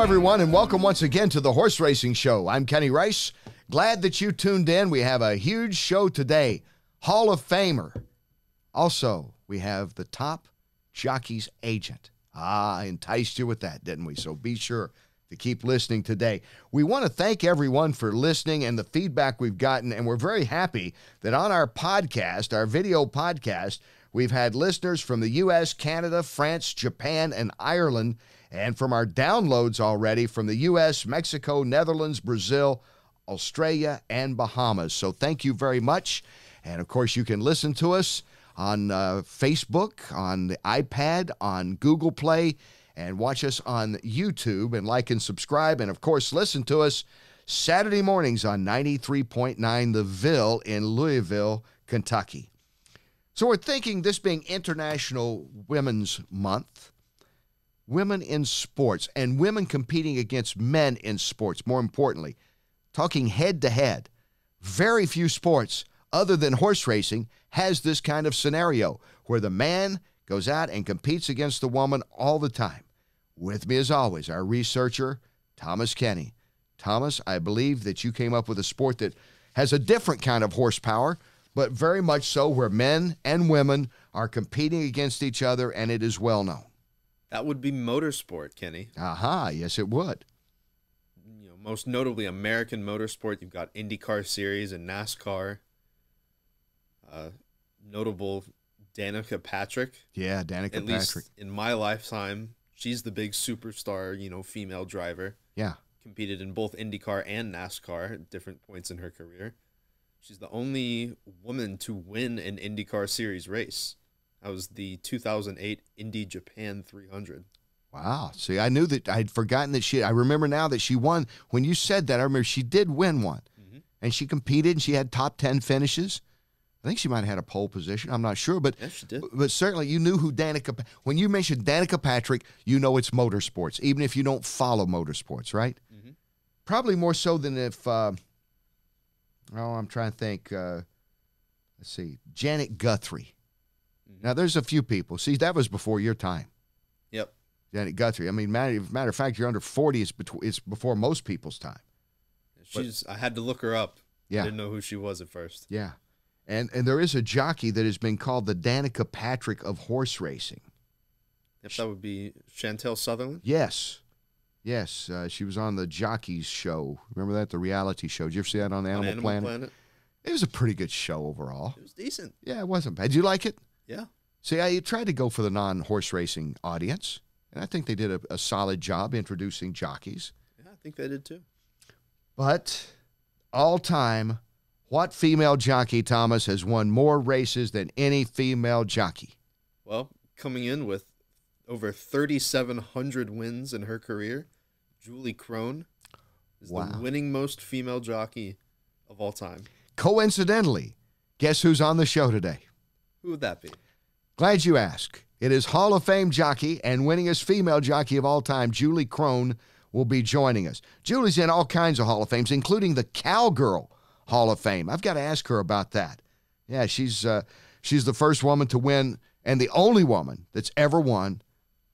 everyone, and welcome once again to the Horse Racing Show. I'm Kenny Rice. Glad that you tuned in. We have a huge show today. Hall of Famer. Also, we have the top jockey's agent. I enticed you with that, didn't we? So be sure to keep listening today. We want to thank everyone for listening and the feedback we've gotten, and we're very happy that on our podcast, our video podcast, we've had listeners from the U.S., Canada, France, Japan, and Ireland, and from our downloads already from the U.S., Mexico, Netherlands, Brazil, Australia, and Bahamas. So thank you very much. And, of course, you can listen to us on Facebook, on the iPad, on Google Play, and watch us on YouTube, and like and subscribe. And, of course, listen to us Saturday mornings on 93.9 The Ville in Louisville, Kentucky. So we're thinking, this being International Women's Month, women in sports and women competing against men in sports, more importantly, talking head-to-head, very few sports other than horse racing has this kind of scenario where the man goes out and competes against the woman all the time. With me, as always, our researcher, Thomas Kenny. Thomas, I believe that you came up with a sport that has a different kind of horsepower, but very much so where men and women are competing against each other, and it is well known. That would be motorsport, Kenny. Aha, yes, it would. You know, most notably American motorsport. You've got IndyCar Series and NASCAR. Notable Danica Patrick. Yeah, Danica At Patrick. least in my lifetime, she's the big superstar, female driver. Yeah. Competed in both IndyCar and NASCAR at different points in her career. She's the only woman to win an IndyCar Series race. That was the 2008 Indy Japan 300. Wow. See, I knew that I'd forgotten that I remember now that she won. When you said that, I remember she did win one. Mm-hmm. And she competed, and she had top 10 finishes. I think she might have had a pole position. I'm not sure, but yes, she did. But certainly you knew who when you mentioned Danica Patrick, you know it's motorsports, even if you don't follow motorsports, right? Mm-hmm. Probably more so than if, I'm trying to think, let's see, Janet Guthrie. Mm-hmm. Now, there's a few people. See, that was before your time. Yep. Janet Guthrie. I mean, matter of fact, you're under 40, it's before most people's time. I had to look her up. Yeah. I didn't know who she was at first. Yeah. And there is a jockey that has been called the Danica Patrick of horse racing. If that would be Chantel Sutherland? Yes. Yes. She was on the Jockeys show. Remember that? The reality show. Did you ever see that on Animal Planet? It was a pretty good show overall. It was decent. Yeah, it wasn't bad. Did you like it? Yeah. See, I tried to go for the non-horse racing audience, and I think they did a solid job introducing jockeys. Yeah, I think they did too. But all-time, what female jockey, Thomas, has won more races than any female jockey? Well, coming in with over 3,700 wins in her career, Julie Krone is the winning most female jockey of all time. Coincidentally, guess who's on the show today? Who would that be? Glad you asked. It is Hall of Fame jockey and winningest female jockey of all time, Julie Krone, will be joining us. Julie's in all kinds of Hall of Fames, including the Cowgirl Hall of Fame. I've got to ask her about that. Yeah, she's the first woman to win and the only woman that's ever won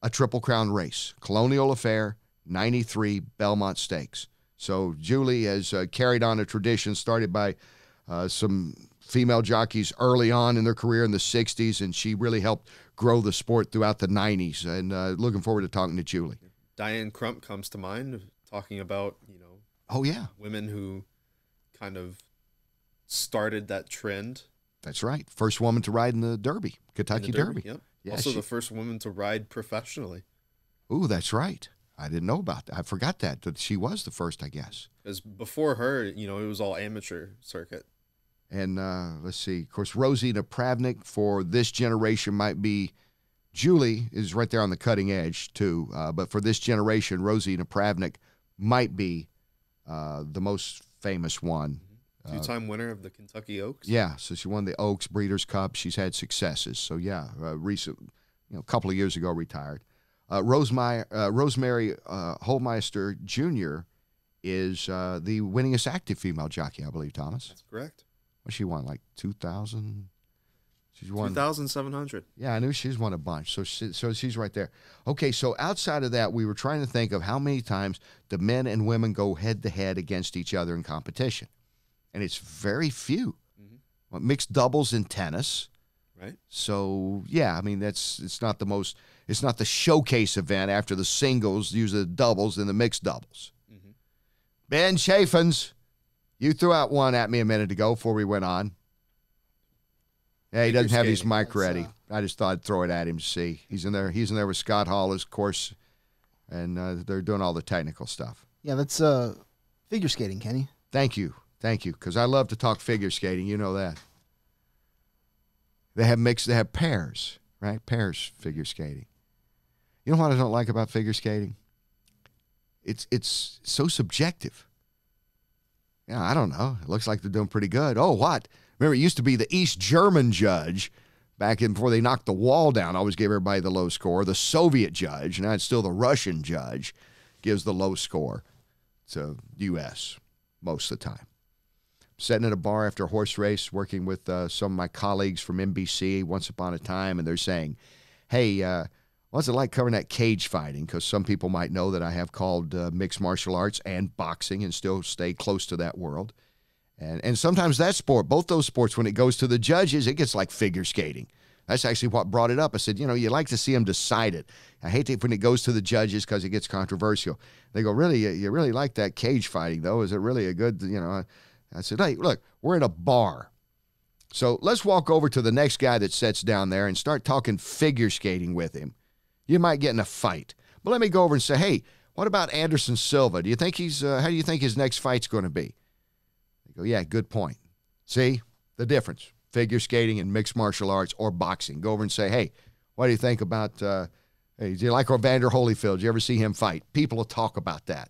a Triple Crown race. Colonial Affair, 93 Belmont Stakes. So Julie has carried on a tradition started by some female jockeys early on in their career in the 60s, and she really helped grow the sport throughout the 90s. And looking forward to talking to Julie. Diane Crump comes to mind, talking about, oh yeah, women who kind of started that trend. That's right. First woman to ride in the Derby, Kentucky Derby. Yep. Yeah, also the first woman to ride professionally. Ooh, that's right. I didn't know about that. I forgot that she was the first, I guess. Because before her, it was all amateur circuit. And let's see. Of course, Rosina Pravnik for this generation might be, Julie is right there on the cutting edge too. But for this generation, Rosina Pravnik might be the most famous one. Two-time winner of the Kentucky Oaks. Yeah, so she won the Oaks Breeders' Cup. She's had successes. So yeah, recent, a couple of years ago retired. Rosemary Holmeister Jr. is the winningest active female jockey, I believe, Thomas. That's correct. What she won, like 2,000? She's won 2,700. Yeah, I knew she's won a bunch. So she's right there. Okay, so outside of that, we were trying to think of how many times the men and women go head-to-head against each other in competition. And it's very few. Well, mixed doubles in tennis. Right. So, yeah, I mean, it's not the showcase event after the singles, usually the doubles and the mixed doubles. Ben Chaffins, you threw out one at me a minute ago before we went on. Yeah, he doesn't have his mic ready. I just thought I'd throw it at him to see. He's in there with Scott Hall, of course, and they're doing all the technical stuff. Yeah, that's figure skating, Kenny. Thank you, because I love to talk figure skating. You know that. They have pairs, right? Pairs figure skating. You know what I don't like about figure skating? It's so subjective. Yeah, I don't know. It looks like they're doing pretty good. Oh, what? Remember, it used to be the East German judge back in before they knocked the wall down. Always gave everybody the low score. The Soviet judge, now it's still the Russian judge, gives the low score to U.S. most of the time. Sitting at a bar after a horse race, working with some of my colleagues from NBC once upon a time, and they're saying, hey, what's it like covering that cage fighting? Because some people might know that I have called mixed martial arts and boxing and still stay close to that world. And sometimes that sport, both those sports, when it goes to the judges, it gets like figure skating. That's actually what brought it up. I said, you like to see them decide it. I hate it when it goes to the judges because it gets controversial. They go, really, you really like that cage fighting, though? Is it really a good, I said, hey, look, we're in a bar. So let's walk over to the next guy that sits down there and start talking figure skating with him. You might get in a fight. But let me go over and say, hey, what about Anderson Silva? Do you think how do you think his next fight's going to be? They go, yeah, good point. See the difference? Figure skating and mixed martial arts or boxing. Go over and say, hey, what do you think about, hey, do you like Evander Holyfield? Did you ever see him fight? People will talk about that.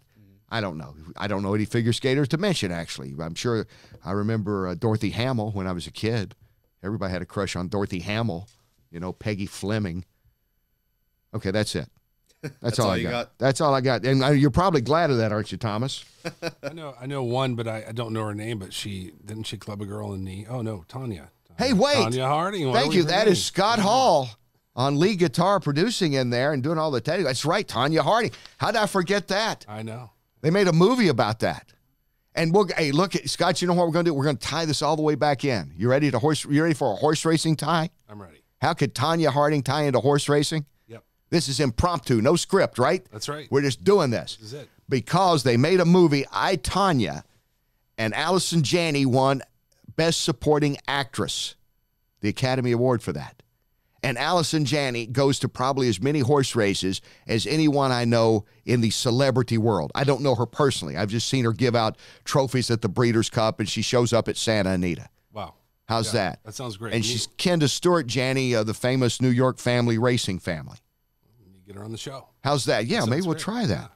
I don't know. I don't know any figure skaters to mention, actually. I'm sure I remember Dorothy Hamill when I was a kid. Everybody had a crush on Dorothy Hamill, Peggy Fleming. Okay, that's it. That's all I got. That's all I got. And you're probably glad of that, aren't you, Thomas? I know one, but I don't know her name. But didn't she club a girl in the? Oh no, Tanya. Hey, wait. Tanya Harding. Thank you. That is Scott Hall on lead guitar, producing in there and doing all the technical. That's right, Tanya Harding. How did I forget that? I know. They made a movie about that. And hey, look, Scott, you know what we're going to do? We're going to tie this all the way back in. You ready for a horse racing tie? I'm ready. How could Tanya Harding tie into horse racing? Yep. This is impromptu, no script, right? That's right. We're just doing this. This is it. Because they made a movie, I, Tanya, and Allison Janney won Best Supporting Actress, the Academy Award for that. And Allison Janney goes to probably as many horse races as anyone I know in the celebrity world. I don't know her personally. I've just seen her give out trophies at the Breeders' Cup, and she shows up at Santa Anita. Wow. How's that? That sounds great. And she's kin to Stuart Janney, the famous New York racing family. You get her on the show. How's that? Yeah, maybe we'll try that.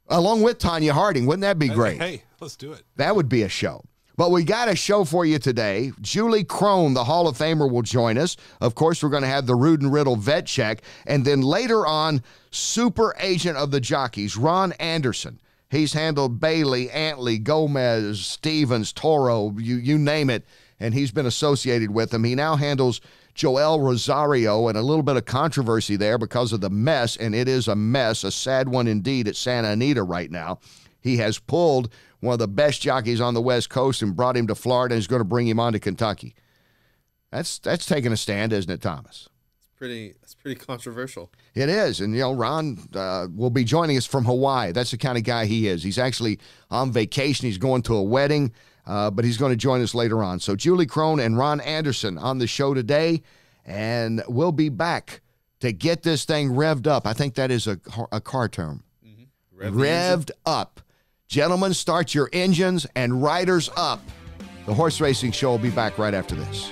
Yeah, along with Tanya Harding. Wouldn't that be great? Hey, let's do it. That would be a show. But we got a show for you today. Julie Crone, the Hall of Famer, will join us. Of course, we're going to have the Rudin Riddle vet check. And then later on, super agent of the jockeys, Ron Anderson. He's handled Bailey, Antley, Gomez, Stevens, Toro, you name it. And he's been associated with them. He now handles Joel Rosario, and a little bit of controversy there because of the mess, and it is a mess, a sad one indeed at Santa Anita right now. He has pulled one of the best jockeys on the West Coast and brought him to Florida and is going to bring him on to Kentucky. That's taking a stand, isn't it, Thomas? It's pretty controversial. It is. And, Ron will be joining us from Hawaii. That's the kind of guy he is. He's actually on vacation. He's going to a wedding, but he's going to join us later on. So Julie Crone and Ron Anderson on the show today, and we'll be back to get this thing revved up. I think that is a car term. Mm-hmm. Revved up. Gentlemen, start your engines and riders up. The Horse Racing Show will be back right after this.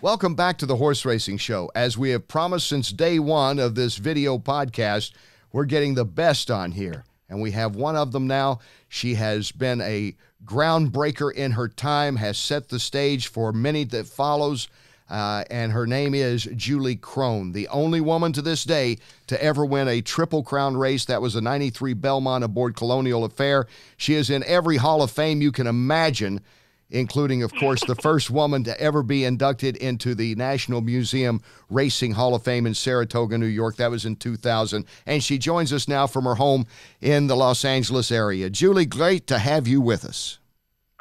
Welcome back to the Horse Racing Show. As we have promised since day one of this video podcast, we're getting the best on here. And we have one of them now. She has been a groundbreaker in her time, has set the stage for many that follows. and her name is Julie Krone, the only woman to this day to ever win a Triple Crown race. That was a 93 Belmont aboard Colonial Affair. She is in every Hall of Fame you can imagine, including, of course, the first woman to ever be inducted into the National Museum Racing Hall of Fame in Saratoga, New York. That was in 2000. And she joins us now from her home in the Los Angeles area. Julie, great to have you with us.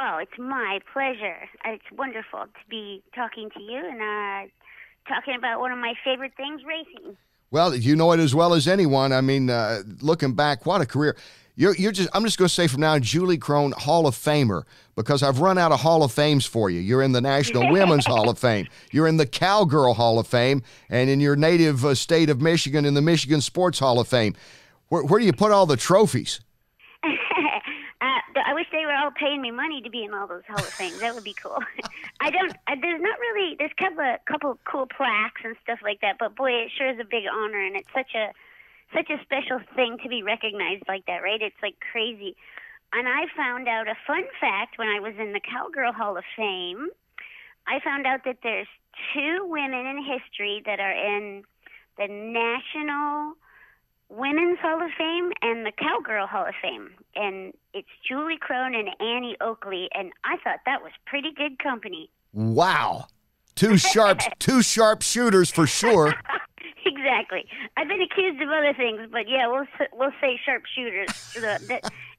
Oh, it's my pleasure. It's wonderful to be talking to you and talking about one of my favorite things, racing. Well, you know it as well as anyone. I mean, looking back, what a career. I'm just going to say from now, Julie Krone, Hall of Famer, because I've run out of Hall of Fames for you. You're in the National Women's Hall of Fame. You're in the Cowgirl Hall of Fame, and in your native state of Michigan, in the Michigan Sports Hall of Fame. Where do you put all the trophies? I wish they were all paying me money to be in all those Hall of Fames. That would be cool. There's not really, there's a couple cool plaques and stuff like that, but boy, it sure is a big honor, and it's such a special thing to be recognized like that, right? It's like crazy. And I found out a fun fact when I was in the Cowgirl Hall of Fame. I found out that there's 2 women in history that are in the National Women's Hall of Fame and the Cowgirl Hall of Fame. And it's Julie Krone and Annie Oakley, and I thought that was pretty good company. Wow. Two sharp shooters for sure. Exactly. I've been accused of other things, but yeah, we'll say sharpshooters. It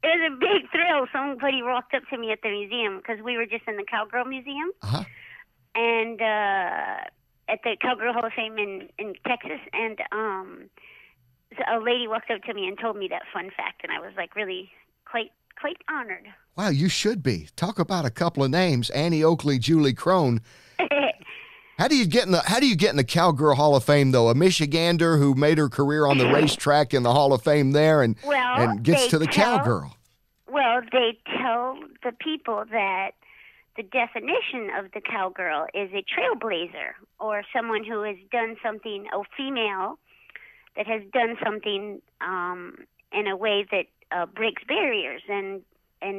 was a big thrill. Somebody walked up to me at the museum because we were just in the Cowgirl Museum, and at the Cowgirl Hall of Fame in Texas, and a lady walked up to me and told me that fun fact, and I was like really quite honored. Wow, you should be. Talk about a couple of names: Annie Oakley, Julie Krone. How do you get in the Cowgirl Hall of Fame, though? A Michigander who made her career on the racetrack in the Hall of Fame there and gets to the Cowgirl. Well, they tell the people that the definition of the Cowgirl is a trailblazer, or someone who has done something, a female that has done something in a way that breaks barriers and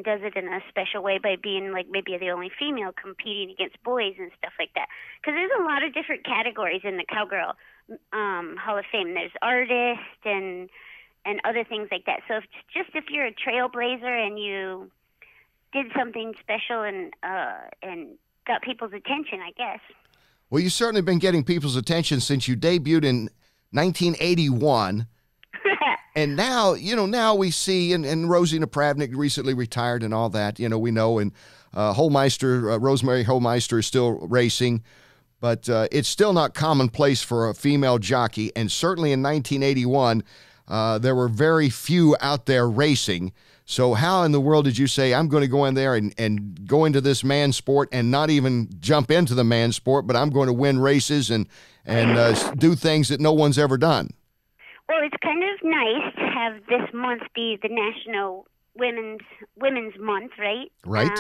does it in a special way by being like maybe the only female competing against boys and stuff like that. Because there's a lot of different categories in the Cowgirl Hall of Fame. There's artist and other things like that. So if you're a trailblazer and you did something special and got people's attention, I guess. Well, you've certainly been getting people's attention since you debuted in 1981. And now we see, and Rosie Napravnik recently retired and all that, we know, and Rosemary Holmeister is still racing, but it's still not commonplace for a female jockey, and certainly in 1981, there were very few out there racing. So how in the world did you say, I'm going to go in there and go into this man sport and not even jump into the man sport, but I'm going to win races and do things that no one's ever done? Well, it's kind of nice to have this month be the National Women's Month, right? Right.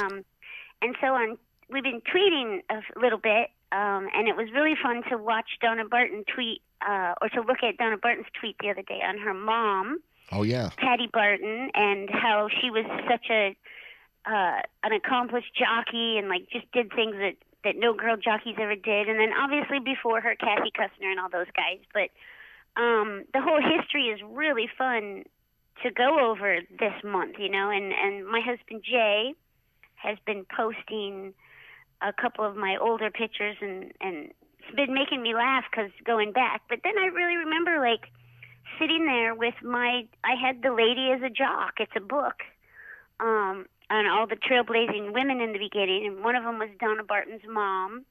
And so we've been tweeting a little bit, and it was really fun to watch Donna Barton tweet, or to look at Donna Barton's tweet the other day on her mom. Oh, yeah. Patty Barton, and how she was such an accomplished jockey and like just did things that no girl jockeys ever did. And then obviously before her, Kathy Kustner and all those guys, but the whole history is really fun to go over this month, and my husband Jay has been posting a couple of my older pictures, and it's been making me laugh because going back. But then I really remember like sitting there with I had The Lady as a Jock. It's a book on all the trailblazing women in the beginning, and one of them was Donna Barton's mom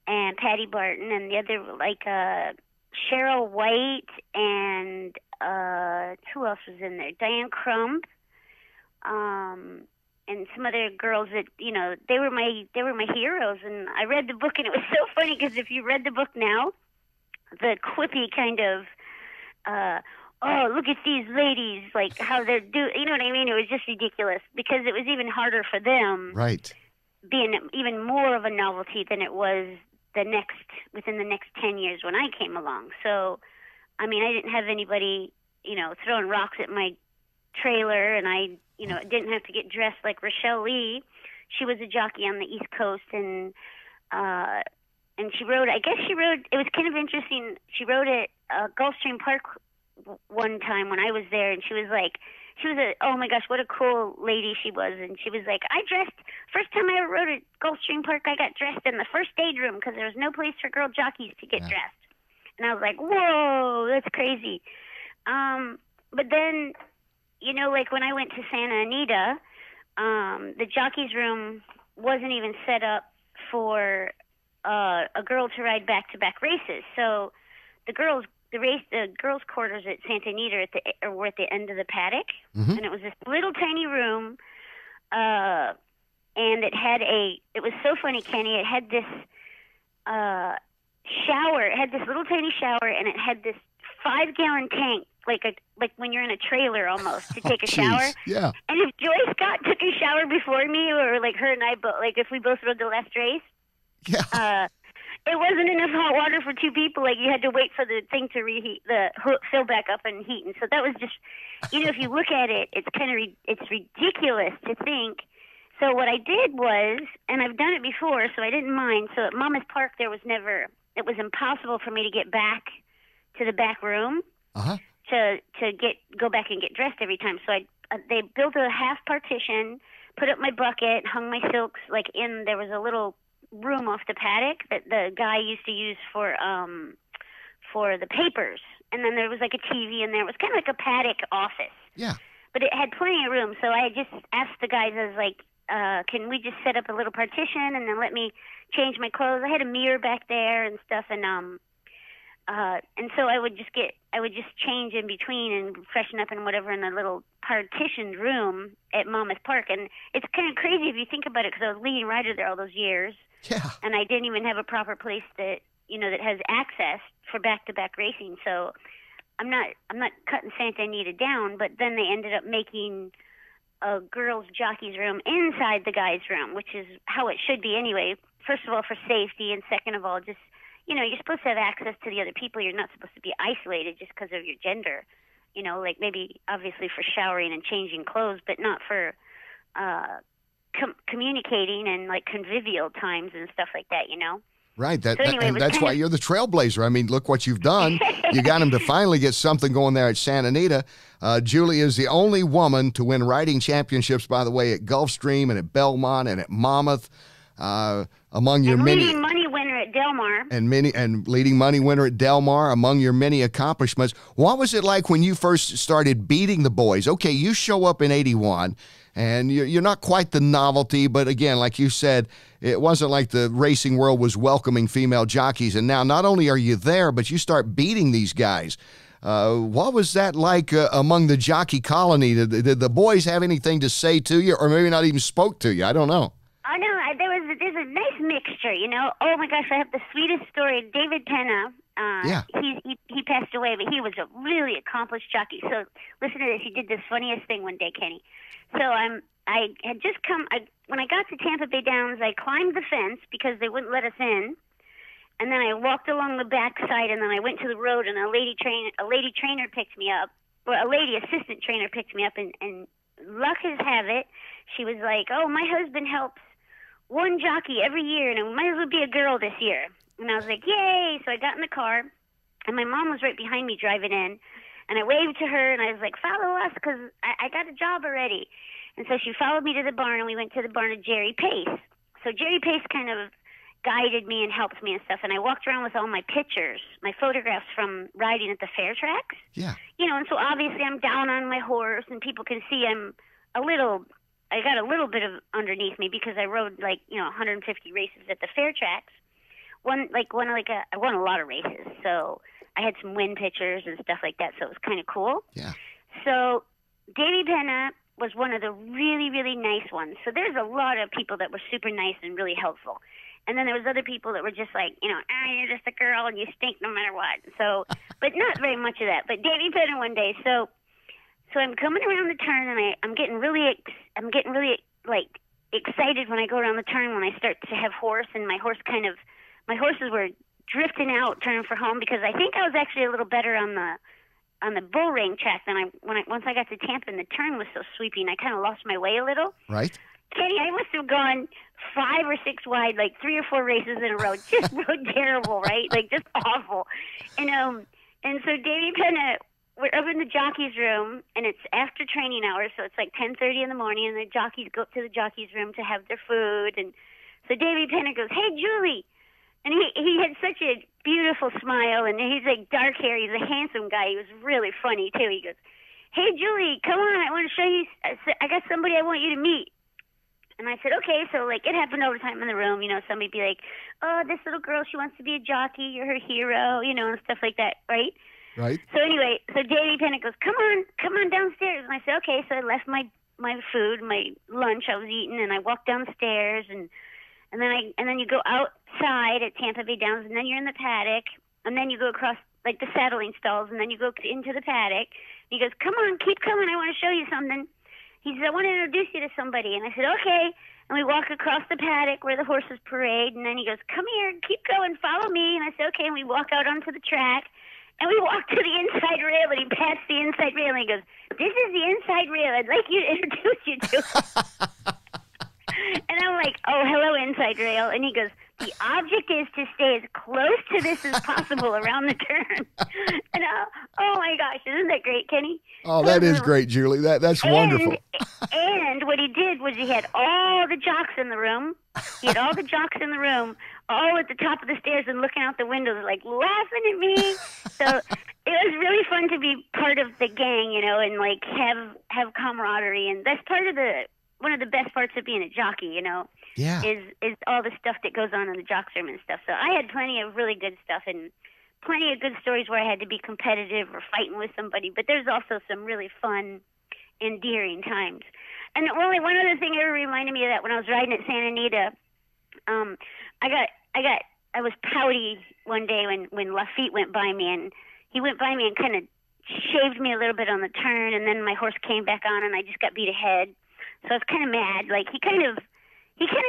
and Patty Barton, and the other like Cheryl White, and who else was in there? Diane Crump, and some other girls that they were my heroes. And I read the book, and it was so funny because if you read the book now, the quippy kind of, oh, look at these ladies, like how they're you know what I mean? It was just ridiculous because it was even harder for them, right? Being even more of a novelty than it was within the next 10 years when I came along. So, I mean, I didn't have anybody, throwing rocks at my trailer, and I, didn't have to get dressed like Rochelle Lee. She was a jockey on the East Coast, and she rode. I guess she rode. It was kind of interesting. She rode at Gulfstream Park one time when I was there, and she was oh my gosh, what a cool lady she was. And she was like, first time I ever rode at Gulfstream Park, I got dressed in the first aid room because there was no place for girl jockeys to get dressed. And I was like, whoa, that's crazy. But then, like when I went to Santa Anita, the jockeys room wasn't even set up for a girl to ride back-to-back races. So the girls' quarters at Santa Anita were at the end of the paddock, and it was this little tiny room, and it was so funny, Kenny. It had this shower. It had this little tiny shower, and it had this 5-gallon tank, like when you're in a trailer almost, to take a shower. Yeah. And if Joy Scott took a shower before me, or like her and I both, like if we both rode the last race, it wasn't enough hot water for 2 people. Like you had to wait for the thing to reheat, fill back up and heat. And so that was just, if you look at it, it's it's ridiculous to think. So what I did was, and I've done it before, so I didn't mind. So at Monmouth Park, it was impossible for me to get back to the back room to go back and get dressed every time. So they built a half partition, put up my bucket, hung my silks there was a little room off the paddock that the guy used to use for the papers, and then there was like a TV in there. It was kind of like a paddock office. Yeah. But it had plenty of room, so I just asked the guys, I was like, can we just set up a little partition and then let me change my clothes? I had a mirror back there and stuff, and so I would just change in between and freshen up and whatever in a little partitioned room at Monmouth Park. And it's kind of crazy if you think about it, because I was leading rider there all those years. Yeah. And I didn't even have a proper place that has access for back-to-back racing. So I'm not cutting Santa Anita down, but then they ended up making a girls' jockeys room inside the guys' room, which is how it should be anyway. First of all, for safety, and second of all, just, you're supposed to have access to the other people. You're not supposed to be isolated just because of your gender. Like maybe obviously for showering and changing clothes, but not for communicating and like convivial times and stuff like that, Right. Anyway, that's why you're the trailblazer. I mean, look what you've done. You got him to finally get something going there at Santa Anita. Julie is the only woman to win riding championships, by the way, at Gulfstream and at Belmont and at Monmouth. Among your many leading money winner at Del Mar. And leading money winner at Del Mar, among your many accomplishments. What was it like when you first started beating the boys? Okay, you show up in 81, and you're not quite the novelty, but again, like you said, it wasn't like the racing world was welcoming female jockeys. And now not only are you there, but you start beating these guys. What was that like among the jockey colony? Did the boys have anything to say to you, or maybe not even spoke to you? I don't know. I know. There's a nice mixture, Oh my gosh, I have the sweetest story. David Penna, he passed away, but he was a really accomplished jockey. So listen to this. He did this funniest thing one day, Kenny. So I had just when I got to Tampa Bay Downs, I climbed the fence because they wouldn't let us in. And then I walked along the back side, and then I went to the road, and a lady trainer picked me up, or a lady assistant trainer picked me up, and luck has have it, she was like, oh, my husband helps one jockey every year, and it might as well be a girl this year. And I was like, yay! So I got in the car, and my mom was right behind me driving in, and I waved to her, and I was like, follow us, because I got a job already. And so she followed me to the barn, and we went to the barn of Jerry Pace. So Jerry Pace kind of guided me and helped me and stuff, and I walked around with all my pictures, my photographs from riding at the fair tracks. Yeah. And so obviously I'm down on my horse, and people can see I got a little bit of underneath me because I rode 150 races at the fair tracks. I won a lot of races, so I had some win pictures and stuff like that, so it was kind of cool. Yeah. So Davy Penna was one of the really, really nice ones. So there's a lot of people that were super nice and really helpful. And then there was other people that were just like, you're just a girl and you stink no matter what. So, but not very much of that. But Davy Penna one day, so I'm coming around the turn, and I'm getting really excited when I go around the turn, when I start to have horse, and my horses were drifting out, turning for home, because I think I was actually a little better on the bull ring track than once I got to Tampa, and the turn was so sweeping, I kind of lost my way a little. Right. Kenny, I must have gone 5 or 6 wide, like 3 or 4 races in a row. Just rode terrible, right? Like just awful. And so Davey Penna, we're up in the jockey's room, and it's after training hours, so it's like 10:30 in the morning, and the jockeys go up to the jockey's room to have their food. And so Davey Penna goes, "Hey, Julie," and he had such a beautiful smile, and he's like dark hair. He's a handsome guy. He was really funny too. He goes, "Hey, Julie, come on, I want to show you. I got somebody I want you to meet." And I said, okay. So, like, it happened all the time in the room. You know, somebody'd be like, "Oh, this little girl, she wants to be a jockey. You're her hero," you know, and stuff like that, right? Right. So anyway, so Davey Penna goes, come on downstairs. And I said, okay. So I left my food, my lunch I was eating, and I walked downstairs, and then you go outside at Tampa Bay Downs, and then you're in the paddock, and then you go across like the saddling stalls, and then you go into the paddock. He goes, come on, keep coming. I want to show you something. He says, I want to introduce you to somebody. And I said, okay. And we walk across the paddock where the horses parade. And then he goes, come here, keep going, follow me. And I said, okay. And we walk out onto the track. And we walk to the inside rail. And he passed the inside rail. And he goes, this is the inside rail. I'd like you to introduce you to it. And I'm like, oh, hello, inside rail. And he goes, the object is to stay as close to this as possible around the turn. And oh my gosh, isn't that great, Kenny? Oh, that is great, Julie. That's wonderful. And what he did was he had all the jocks in the room. He had all the jocks in the room, all at the top of the stairs and looking out the windows, like laughing at me. So it was really fun to be part of the gang, you know, and like have camaraderie. And that's part of one of the best parts of being a jockey, you know. Yeah. Is all the stuff that goes on in the jock's room and stuff. So I had plenty of really good stuff and plenty of good stories where I had to be competitive or fighting with somebody. But there's also some really fun, endearing times. And only one other thing ever reminded me of that when I was riding at Santa Anita. I was pouty one day when Lafitte went by me, and he went by me and kind of shaved me a little bit on the turn, and then my horse came back on, and I just got beat ahead. So I was kind of mad. Like he kind of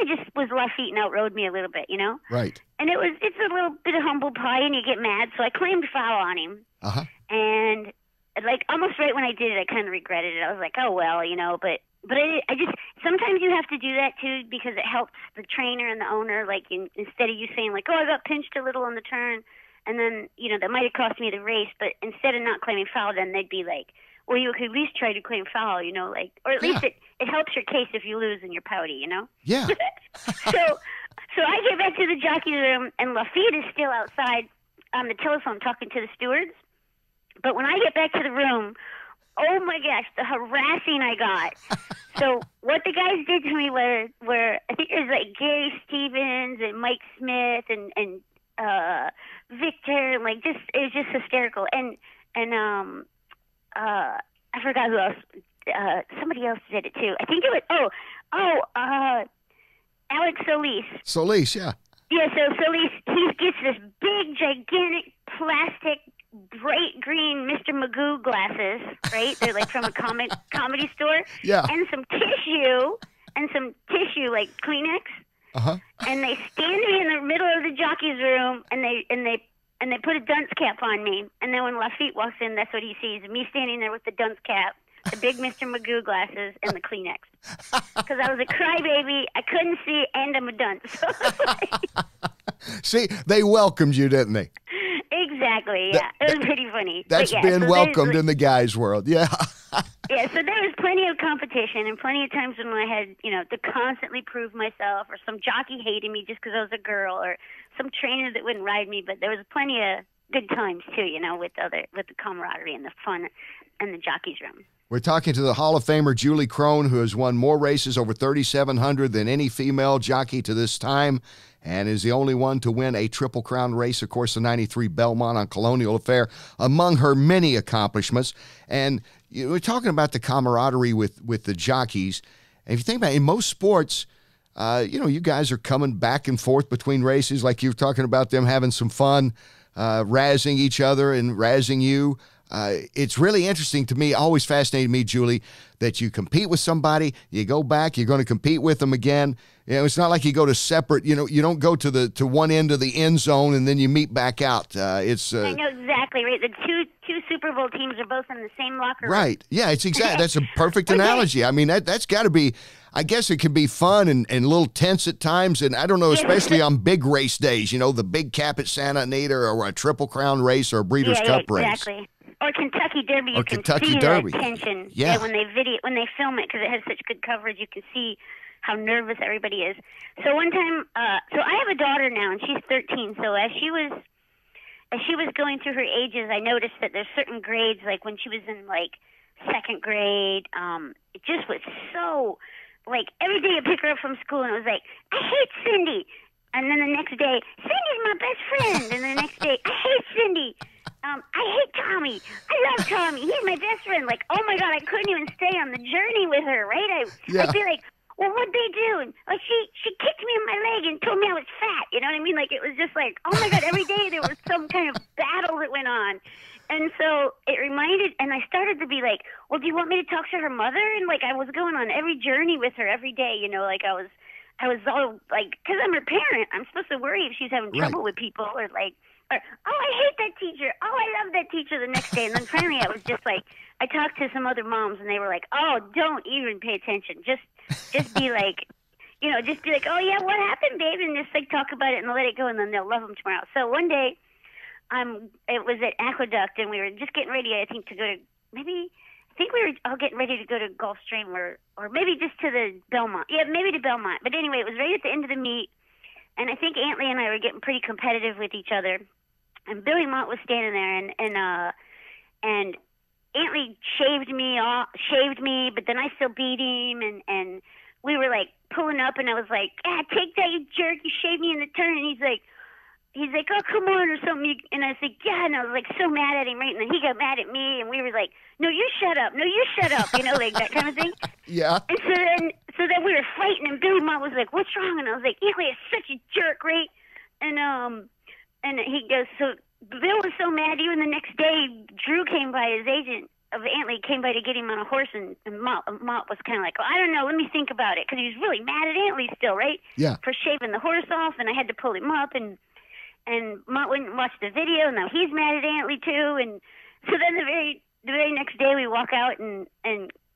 just was Lafitte and outrode me a little bit, you know? Right. And it's a little bit of humble pie, and you get mad. So I claimed foul on him. Uh-huh. And like almost right when I did it, I kind of regretted it. I was like, oh well, you know. But I just sometimes you have to do that too because it helps the trainer and the owner. Like instead of you saying like, oh, I got pinched a little on the turn, and then you know that might have cost me the race. But instead of not claiming foul, then they'd be like, well, you could at least try to claim foul, you know, like, or at least it helps your case if you lose and you're pouty, you know? Yeah. So I get back to the jockey room, and Lafitte is still outside on the telephone talking to the stewards. But when I get back to the room, oh my gosh, the harassing I got. So what the guys did to me were I think it was like Gary Stevens and Mike Smith and Victor, and like it was just hysterical. And I forgot who else. Somebody else did it too. I think it was Alex Solis. Solis, yeah. Yeah, so Solis, he gets this big, gigantic, plastic, bright green Mr. Magoo glasses, right? They're like from a comedy store. Yeah. And some tissue, like Kleenex. Uh-huh. And they stand me in the middle of the jockey's room, and they put a dunce cap on me. And then when Lafitte walks in, that's what he sees, me standing there with the dunce cap, the big Mr. Magoo glasses, and the Kleenex. Because I was a crybaby, I couldn't see, and I'm a dunce. See, they welcomed you, didn't they? Exactly, yeah. It was pretty funny. That's been welcomed in the guys' world, yeah. Yeah, so there was plenty of competition and plenty of times when I had, you know, to constantly prove myself, or some jockey hated me just because I was a girl, or some trainer that wouldn't ride me. But there was plenty of good times too, you know, with the camaraderie and the fun and the jockey's room. We're talking to the Hall of Famer Julie Krone, who has won more races, over 3,700, than any female jockey to this time, and is the only one to win a Triple Crown race, of course, the 93 Belmont on Colonial Affair, among her many accomplishments. And we're talking about the camaraderie with the jockeys. And if you think about it, in most sports, you know, you guys are coming back and forth between races, like you're talking about them having some fun, razzing each other and razzing you. It's really interesting to me, always fascinated me, Julie, that you compete with somebody, you go back, you're going to compete with them again. You know, it's not like you go to separate, you know, you don't go to one end of the end zone and then you meet back out. I know exactly exactly right. The two Super Bowl teams are both in the same locker room. Right. Yeah, it's exactly. That's a perfect analogy. I mean, that's got to be, I guess it can be fun and a little tense at times. And I don't know, especially on big race days, you know, the big cap at Santa Anita or a Triple Crown race or a Breeders' Cup race. Exactly. Or Kentucky Derby. You can Kentucky see Derby. the tension Yeah. when they film it because it has such good coverage. You can see how nervous everybody is. So one time, so I have a daughter now, and she's 13. So as she was going through her ages, I noticed that there's certain grades, like when she was in like second grade, it just was so, like every day I pick her up from school, and it was like, I hate Cindy. And then the next day, Cindy's my best friend. And the next day, I hate Cindy. I hate Tommy. I love Tommy. He's my best friend. Like, oh my God, I couldn't even stay on the journey with her, right? I'd be like, well, what'd they do? And like she kicked me in my leg and told me I was fat. You know what I mean? Like it was just like, oh my God, every day there was some kind of battle that went on. And so it reminded, and I started to be like, well, do you want me to talk to her mother? And like I was going on every journey with her every day, you know, like I was all like, because I'm her parent, I'm supposed to worry if she's having trouble with people or like, or, oh, I hate that teacher. Oh, I love that teacher the next day. And then finally I was just like, I talked to some other moms and they were like, oh, don't even pay attention. Just be like, you know, just be like, oh yeah, what happened, babe? And just like talk about it and let it go and then they'll love them tomorrow. So one day, it was at Aqueduct and we were just getting ready, I think, to go to we were all getting ready to go to Gulfstream or maybe just to the Belmont. Yeah, maybe to Belmont. But anyway, it was right at the end of the meet. And I think Antley and I were getting pretty competitive with each other. And Billy Mott was standing there and Antley shaved me, but then I still beat him and we were like pulling up and I was like, ah, take that, you jerk, you shaved me in the turn. And he's like, oh, come on or something. And I was like, yeah, and I was like so mad at him, right? And then he got mad at me and we were like, no, you shut up, you know, like that kind of thing. Yeah. And so then we were fighting and Billy Mott was like, what's wrong? And I was like, Antley is such a jerk, right? And he goes, so Bill was so mad. Even the next day, Drew came by, his agent of Antley came by to get him on a horse, and Mott was kind of like, well, I don't know, let me think about it, because he was really mad at Antley still, right? Yeah. For shaving the horse off, and I had to pull him up, and Mott went and watched the video, and now he's mad at Antley too, and so then the very next day we walk out, and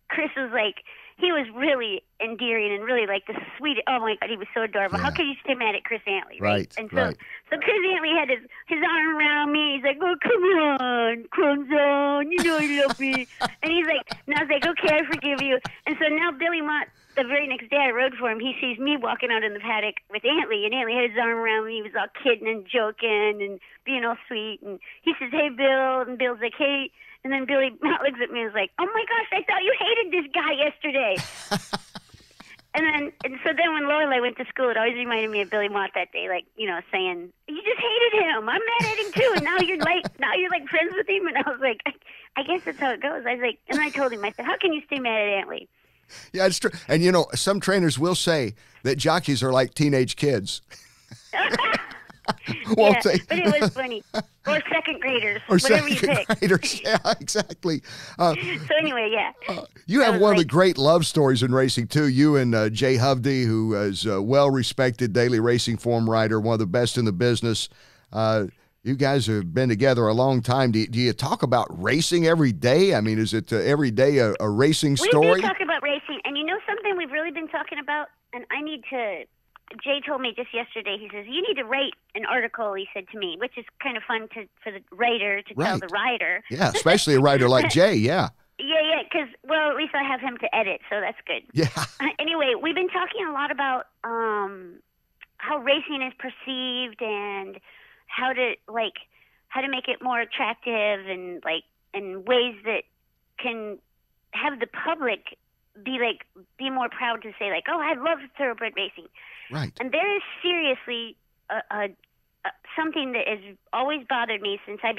Chris was like, he was really endearing and really like the sweet. Oh my God, he was so adorable. Yeah. How could you stay mad at Chris Antley? Right. And so Chris Antley had his arm around me. He's like, "Oh, come on, Crimson, you know I love you." And he's like, and I was like, "Okay, I forgive you." And so now Billy Mott, the very next day I rode for him, he sees me walking out in the paddock with Antley, and Antley had his arm around me. He was all kidding and joking and being all sweet. And he says, "Hey, Bill," and Bill's like, "Hey." And then Billy Mott looks at me and is like, "Oh my gosh, I thought you hated this guy yesterday." and so then when Lorelai went to school, it always reminded me of Billy Mott that day, like, you know, saying, "You just hated him. I'm mad at him too." And now you're like friends with him. And I was like, I guess that's how it goes. I was like, and I told him, I said, "How can you stay mad at Antley?" Yeah, it's true. And you know, some trainers will say that jockeys are like teenage kids. Yeah, but it was funny. Or second graders, whatever you pick. Graders. Yeah, exactly. So anyway, yeah. You have one of the great love stories in racing, too. You and Jay Hovde, who is a well-respected daily racing form rider, one of the best in the business. You guys have been together a long time. Do you talk about racing every day? I mean, is it every day a racing story? We do talk about racing. And you know something we've really been talking about? And I need to... Jay told me just yesterday, he says, you need to write an article, he said to me, which is kind of fun for the writer to tell the rider. Yeah, especially a writer like Jay, yeah. Yeah, because, well, at least I have him to edit, so that's good. Yeah. Anyway, we've been talking a lot about how racing is perceived and how to make it more attractive and, like, in ways that can have the public be more proud to say, like, oh, I love thoroughbred racing. Right. And there is seriously something that has always bothered me since I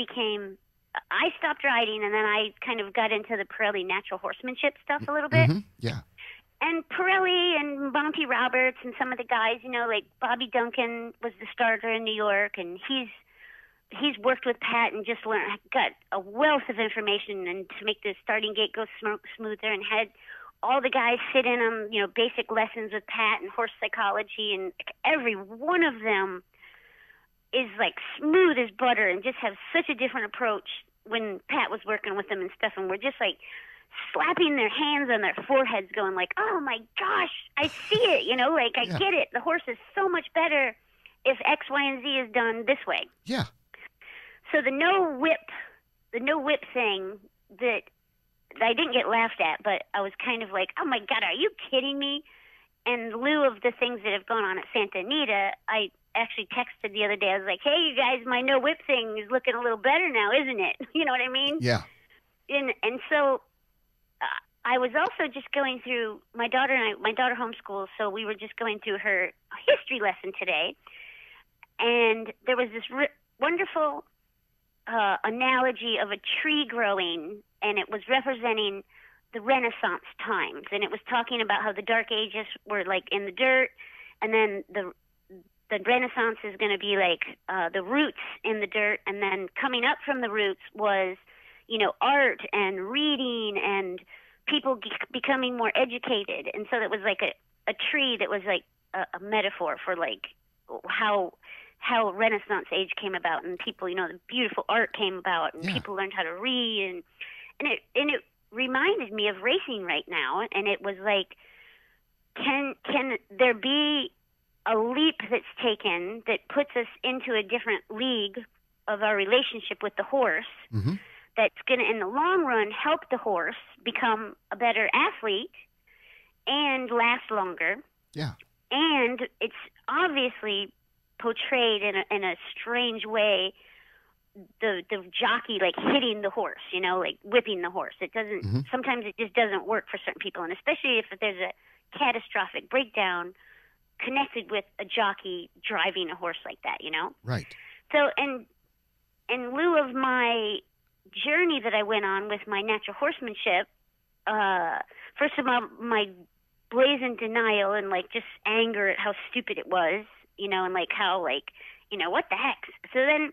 stopped riding, and then I kind of got into the Pirelli natural horsemanship stuff a little bit. Mm-hmm. Yeah. And Pirelli and Monty Roberts and some of the guys, you know, like Bobby Duncan was the starter in New York, and he's worked with Pat and just got a wealth of information and to make the starting gate go smoother, and had all the guys sit in on, you know, basic lessons with Pat and horse psychology, and every one of them is like smooth as butter and just have such a different approach when Pat was working with them and stuff, and we're just like slapping their hands on their foreheads going like, oh my gosh, I see it, you know, like I get it. The horse is so much better if X, Y, and Z is done this way. Yeah. So the no whip thing that I didn't get laughed at, but I was kind of like, oh my God, are you kidding me? In lieu of the things that have gone on at Santa Anita, I actually texted the other day. I was like, hey, you guys, my no whip thing is looking a little better now, isn't it? You know what I mean? Yeah. And so I was also just going through, my daughter homeschools, so we were just going through her history lesson today. And there was this wonderful analogy of a tree growing, and it was representing the Renaissance times. And it was talking about how the Dark Ages were like in the dirt, and then the Renaissance is going to be like the roots in the dirt, and then coming up from the roots was, you know, art and reading and people becoming more educated. And so it was like a tree that was like a metaphor for like how Renaissance age came about, and people, you know, the beautiful art came about, and people learned how to read, and it reminded me of racing right now. And it was like, can there be a leap that's taken that puts us into a different league of our relationship with the horse, that's going to, in the long run, help the horse become a better athlete and last longer? Yeah. And it's obviously portrayed in a strange way, the jockey like hitting the horse, you know, like whipping the horse. It doesn't, sometimes it just doesn't work for certain people, and especially if there's a catastrophic breakdown connected with a jockey driving a horse like that, you know? Right. So, in lieu of my journey that I went on with my natural horsemanship, first of all, my brazen denial and like just anger at how stupid it was, you know, and like how like, you know, what the heck? So then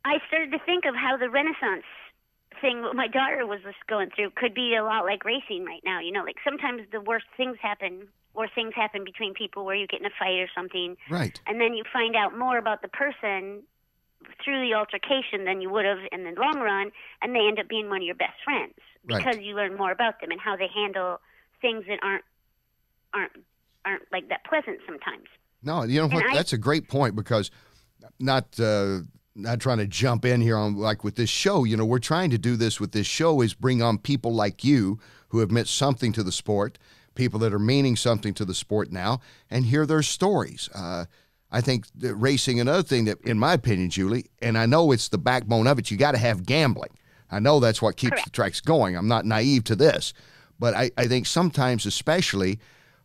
I started to think of how the Renaissance thing what my daughter was just going through could be a lot like racing right now. You know, like sometimes the worst things happen, or things happen between people where you get in a fight or something. Right. And then you find out more about the person through the altercation than you would have in the long run, and they end up being one of your best friends because you learn more about them and how they handle things that aren't like that pleasant sometimes. No, you know what? That's a great point, because not trying to jump in here on like with this show. You know, we're trying to do this with this show is bring on people like you who have meant something to the sport, people that are meaning something to the sport now, and hear their stories. I think that racing, another thing that, in my opinion, Julie, and I know it's the backbone of it, you got to have gambling. I know that's what keeps the tracks going. I'm not naive to this. But I think sometimes, especially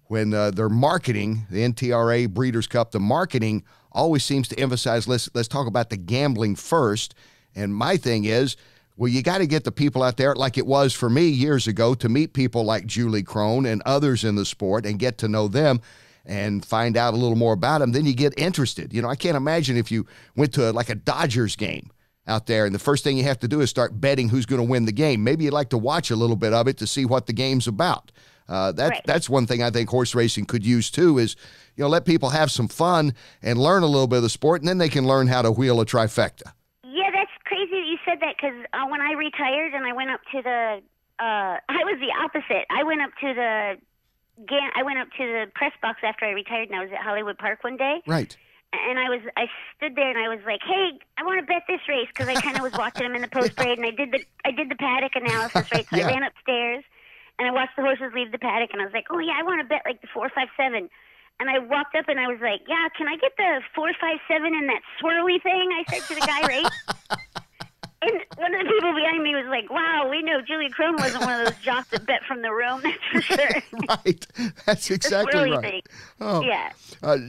when they're marketing, the NTRA Breeders' Cup, the marketing always seems to emphasize, let's talk about the gambling first. And my thing is, well, you got to get the people out there, like it was for me years ago, to meet people like Julie Crone and others in the sport and get to know them and find out a little more about them. Then you get interested. You know, I can't imagine if you went to like a Dodgers game out there and the first thing you have to do is start betting who's going to win the game. Maybe you'd like to watch a little bit of it to see what the game's about. That's one thing I think horse racing could use too, is, you know, let people have some fun and learn a little bit of the sport, and then they can learn how to wheel a trifecta. Yeah, that's crazy that you said that, because when I retired and I went up to the, I was the opposite. I went up to the press box after I retired, and I was at Hollywood Park one day. Right. And I stood there and I was like, hey, I want to bet this race, because I kind of was watching them in the post parade, and I did the paddock analysis, right? So I ran upstairs and I watched the horses leave the paddock, and I was like, oh yeah, I want to bet like the 4, 5, 7. And I walked up and I was like, yeah, can I get the 4, 5, 7 in that swirly thing? I said to the guy, right? And one of the people behind me was like, wow, we know Julie Crone wasn't one of those jocks that bet from the room, that's for sure. Right. That's exactly right. Thing. Oh. Yeah.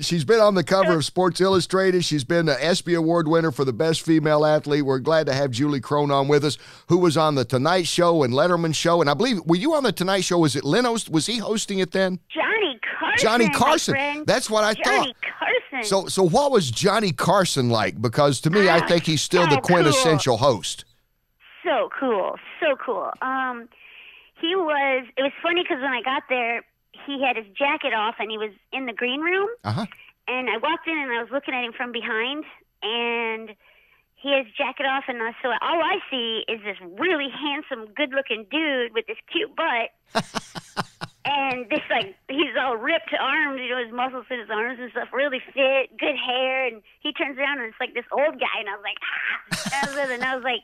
She's been on the cover of Sports Illustrated. She's been an ESPY Award winner for the best female athlete. We're glad to have Julie Crone on with us, who was on the Tonight Show and Letterman Show. And I believe, were you on the Tonight Show? Was it Leno? Was he hosting it then? Johnny Carson. That's what I thought. Johnny Carson. So what was Johnny Carson like? Because to me, I think he's still the quintessential host. So cool. So cool. It was funny because when I got there, he had his jacket off and he was in the green room. Uh-huh. And I walked in and I was looking at him from behind, and he has his jacket off, and so all I see is this really handsome, good-looking dude with this cute butt, and this he's all ripped arms, his muscles in his arms and stuff, really fit, good hair, and he turns around and it's like this old guy, and I was like, and I was like,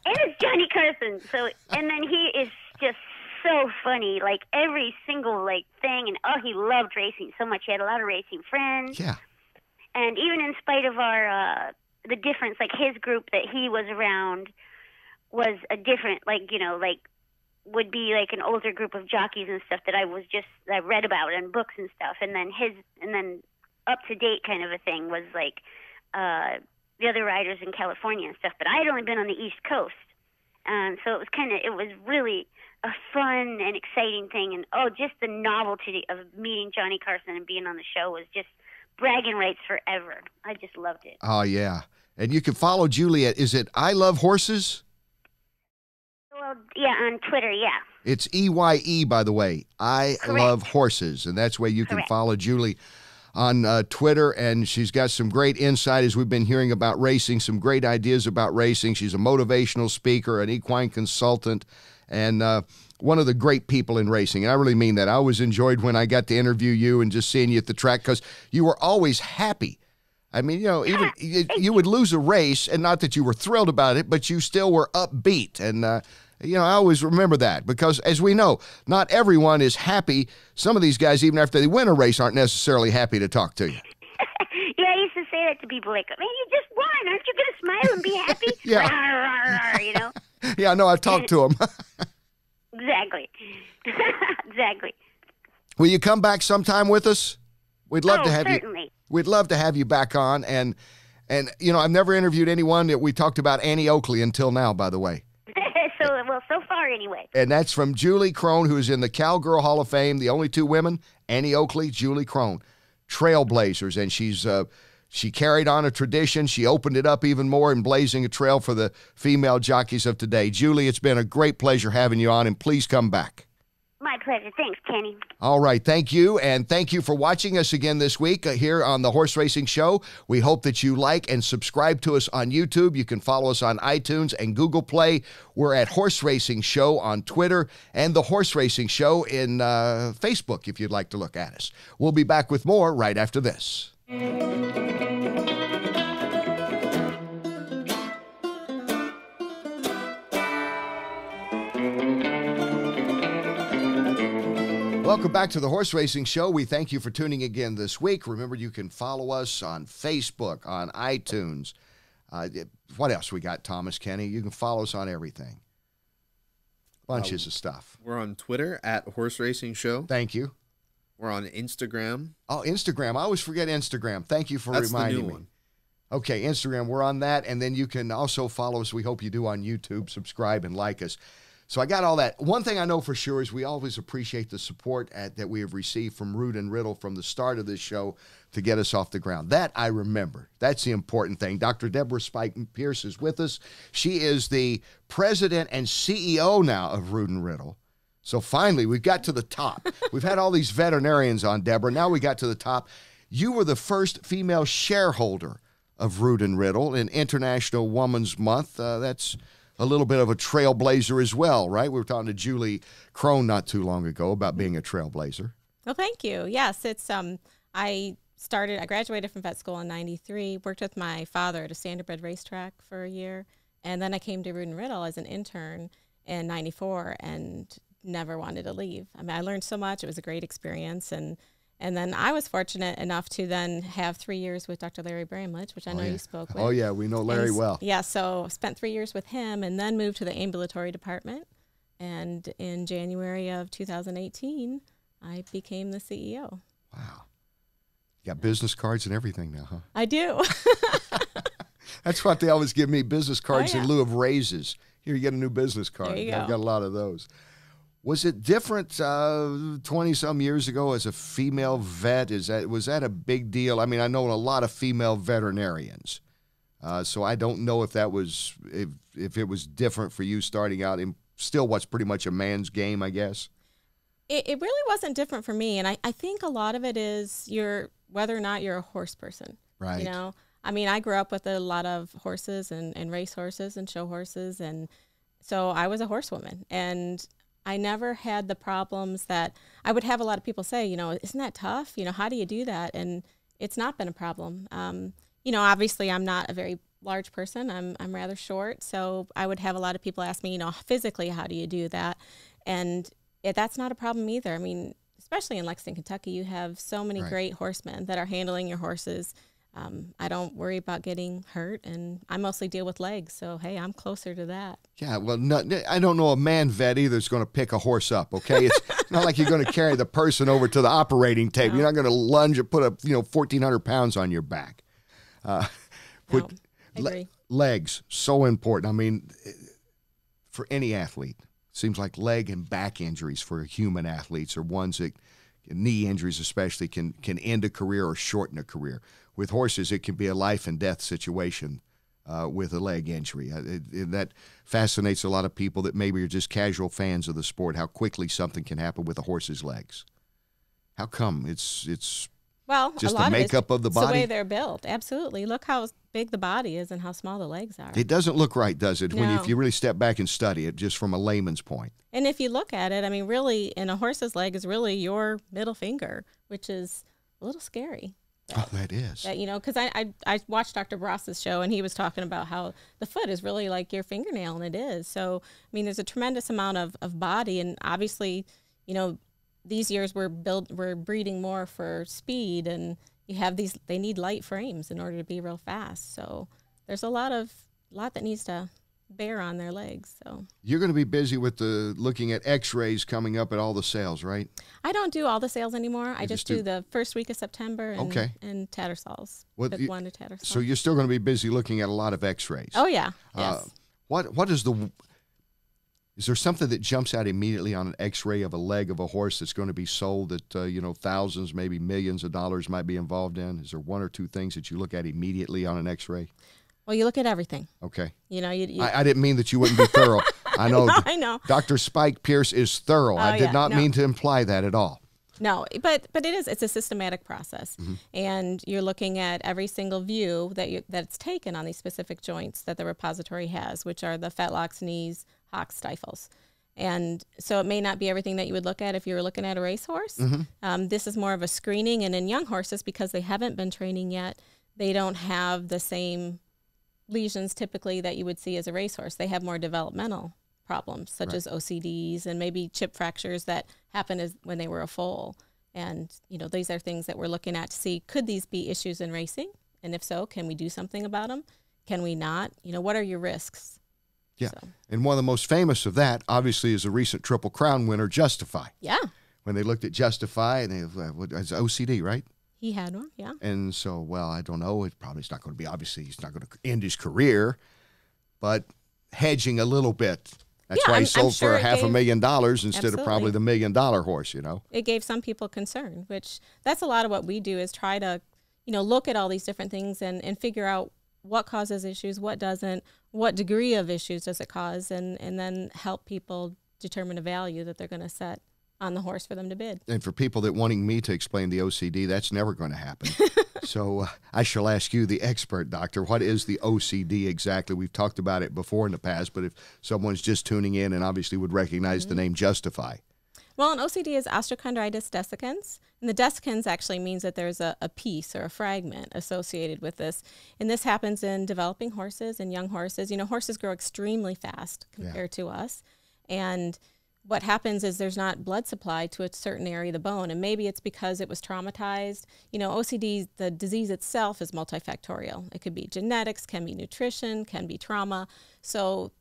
and it's Johnny Carson. So, and then he is just so funny, every single thing, and he loved racing so much. He had a lot of racing friends. Yeah. And even in spite of our the difference, his group that he was around was a different, would be an older group of jockeys and stuff that I read about in books and stuff, and then up to date kind of a thing was the other riders in California and stuff. But I had only been on the East Coast, and so it was really a fun and exciting thing, and just the novelty of meeting Johnny Carson and being on the show was just bragging rights forever. I just loved it. Oh, yeah. And you can follow Julie at, is it I Love Horses? Well, yeah, on Twitter, yeah. It's EYE, by the way. I Correct. Love Horses. And that's where you can Correct. follow Julie on Twitter. And she's got some great insight as we've been hearing about racing, some great ideas about racing. She's a motivational speaker, an equine consultant, and one of the great people in racing. And I really mean that. I always enjoyed when I got to interview you and just seeing you at the track because you were always happy. I mean, even you would lose a race, and not that you were thrilled about it, but you still were upbeat. And, I always remember that because, as we know, not everyone is happy. Some of these guys, even after they win a race, aren't necessarily happy to talk to you. Yeah, I used to say that to people, man, you just won. Aren't you going to smile and be happy? Yeah. Rawr, rawr, rawr, Yeah, I know. I've talked to them. Exactly. Exactly. Will you come back sometime with us? We'd love to have certainly. you. We'd love to have you back on. And I've never interviewed anyone that we talked about Annie Oakley until now, by the way. So far anyway. And that's from Julie Crone, who is in the Cowgirl Hall of Fame. The only two women, Annie Oakley, Julie Crone, trailblazers. And she carried on a tradition. She opened it up even more in blazing a trail for the female jockeys of today. Julie, it's been a great pleasure having you on, and please come back. My pleasure. Thanks, Kenny. All right. Thank you. And thank you for watching us again this week here on the Horse Racing Show. We hope that you like and subscribe to us on YouTube. You can follow us on iTunes and Google Play. We're at Horse Racing Show on Twitter and the Horse Racing Show in Facebook if you'd like to look at us. We'll be back with more right after this. Welcome back to the Horse Racing Show. We thank you for tuning again this week. Remember, you can follow us on Facebook, on iTunes. What else we got, Thomas, Kenny? You can follow us on everything. Bunches of stuff. We're on Twitter at Horse Racing Show. Thank you. We're on Instagram. Oh, Instagram. I always forget Instagram. Thank you for That's reminding the new me. one. Okay, Instagram. We're on that. And then you can also follow us. We hope you do on YouTube. Subscribe and like us. So I got all that. One thing I know for sure is we always appreciate the support that we have received from Root and Riddle from the start of this show to get us off the ground. That I remember. That's the important ththing. Dr. Deborah Spike Pierce is with us. She is the president and CEO now of Root and Riddle. So finally, we've got to the top. We've had all these veterinarians on, Deborah. Now we got to the top. You were the first female shareholder of Root and Riddle in International Women's Month. That's a little bit of a trailblazer as well, right? We were talking to Julie Crone not too long ago about being a trailblazer. Well, thank you. Yes, it's I graduated from vet school in '93, worked with my father at a standardbred racetrack for a year, and then I came to Root and Riddle as an intern in '94 and never wanted to leave. I mean, I learned so much. It was a great experience, and then I was fortunate enough to then have 3 years with Dr. Larry Bramlage, which I know you spoke with. Oh, yeah, we know Larry well. Yeah, so spent 3 years with him and then moved to the ambulatory department. And in January of 2018, I became the CEO. Wow. You got business cards and everything now, huh? I do. That's what they always give me, business cards Oh, yeah. in lieu of raises. Here, you get a new business card. There you I've go. got a lot of those. Was it different 20-some years ago as a female vet? Was that a big deal? I mean, I know a lot of female veterinarians, so I don't know if that was if it was different for you starting out in still what's pretty much a man's game, I guess. It really wasn't different for me, and I think a lot of it is whether or not you're a horse person. Right. You know, I mean, I grew up with a lot of horses and race horses and show horses, and so I was a horsewoman, and I never had the problems that I would have a lot of people say, you know, isn't that tough? You know, how do you do that? And it's not been a problem. You know, obviously I'm not a very large person. I'm rather short. So I would have a lot of people ask me, you know, physically, how do you do that? And that's not a problem either. I mean, especially in Lexington, Kentucky, you have so many great horsemen that are handling your horses. I don't worry about getting hurt, and I mostly deal with legs. So, hey, I'm closer to that. Yeah, well, I don't know a man vet either that's going to pick a horse up, okay? It's not like you're going to carry the person over to the operating table. You're not going to lunge and put 1,400 pounds on your back. I agree. Legs, so important. I mean, for any athlete, it seems like leg and back injuries for human athletes are ones that, knee injuries especially, can end a career or shorten a career. With horses, it can be a life and death situation with a leg injury. That fascinates a lot of people that maybe are just casual fans of the sport, how quickly something can happen with a horse's legs. How come? It's just the makeup of the body? It's the way they're built. Absolutely. Look how big the body is and how small the legs are. It doesn't look right, does it, No. if you really step back and study it just from a layman's point? And if you look at it, I mean, really, in a horse's leg is really your middle finger, which is a little scary. Oh, that is. That, you know, because I watched Dr. Bross's show, and he was talking about how the foot is really like your fingernail, and it is. So, I mean, there's a tremendous amount of body, and obviously, you know, these years we're breeding more for speed, and you have they need light frames in order to be real fast. So there's a lot that needs to bear on their legs. So you're going to be busy with looking at X-rays coming up at all the sales, right? I don't do all the sales anymore. I just do the first week of September and Tattersalls. One to Tattersall. So you're still going to be busy looking at a lot of X-rays. Oh yeah. Yes. What is is there something that jumps out immediately on an X-ray of a leg of a horse that's going to be sold that thousands, maybe millions of dollars might be involved in? Is there one or two things that you look at immediately on an X-ray? Well, you look at everything. Okay. You know, I didn't mean that you wouldn't be thorough. I know. I know. Dr. Spike Pierce is thorough. I did not mean to imply that at all. No, but it's a systematic process, and you're looking at every single view that's taken on these specific joints that the repository has, which are the fetlocks, knees, hocks, stifles. And so it may not be everything that you would look at if you were looking at a racehorse. This is more of a screening, and in young horses, because they haven't been training yet, they don't have the same lesions typically that you would see as a racehorse. They have more developmental problems, such as OCDs and maybe chip fractures that happened when they were a foal. And, you know, these are things that we're looking at to see, could these be issues in racing? And if so, can we do something about them? Can we not? You know, what are your risks? Yeah. So. And one of the most famous of that, obviously, is the recent Triple Crown winner, Justify. Yeah. When they looked at Justify, and it's OCD, right? He had one, yeah. And so, well, I don't know. It's not going to be, obviously, he's not going to end his career, but hedging a little bit. That's why he sold for $500,000 instead of probably the $1 million horse, you know. It gave some people concern, which that's a lot of what we do is try to, you know, look at all these different things and figure out what causes issues, what doesn't, what degree of issues does it cause, and then help people determine a value that they're going to set on the horse for them to bid. And for people that wanting me to explain the OCD, that's never going to happen. So I shall ask you, the expert, doctor, what is the OCD exactly? We've talked about it before in the past, but if someone's just tuning in and obviously would recognize the name Justify. Well, an OCD is osteochondritis dissecans, and the dissecans actually means that there's a piece or a fragment associated with this. And this happens in developing horses and young horses. You know, horses grow extremely fast compared to us. And what happens is there's not blood supply to a certain area of the bone, and maybe it's because it was traumatized. You know, OCD, the disease itself is multifactorial. It could be genetics, can be nutrition, can be trauma. So,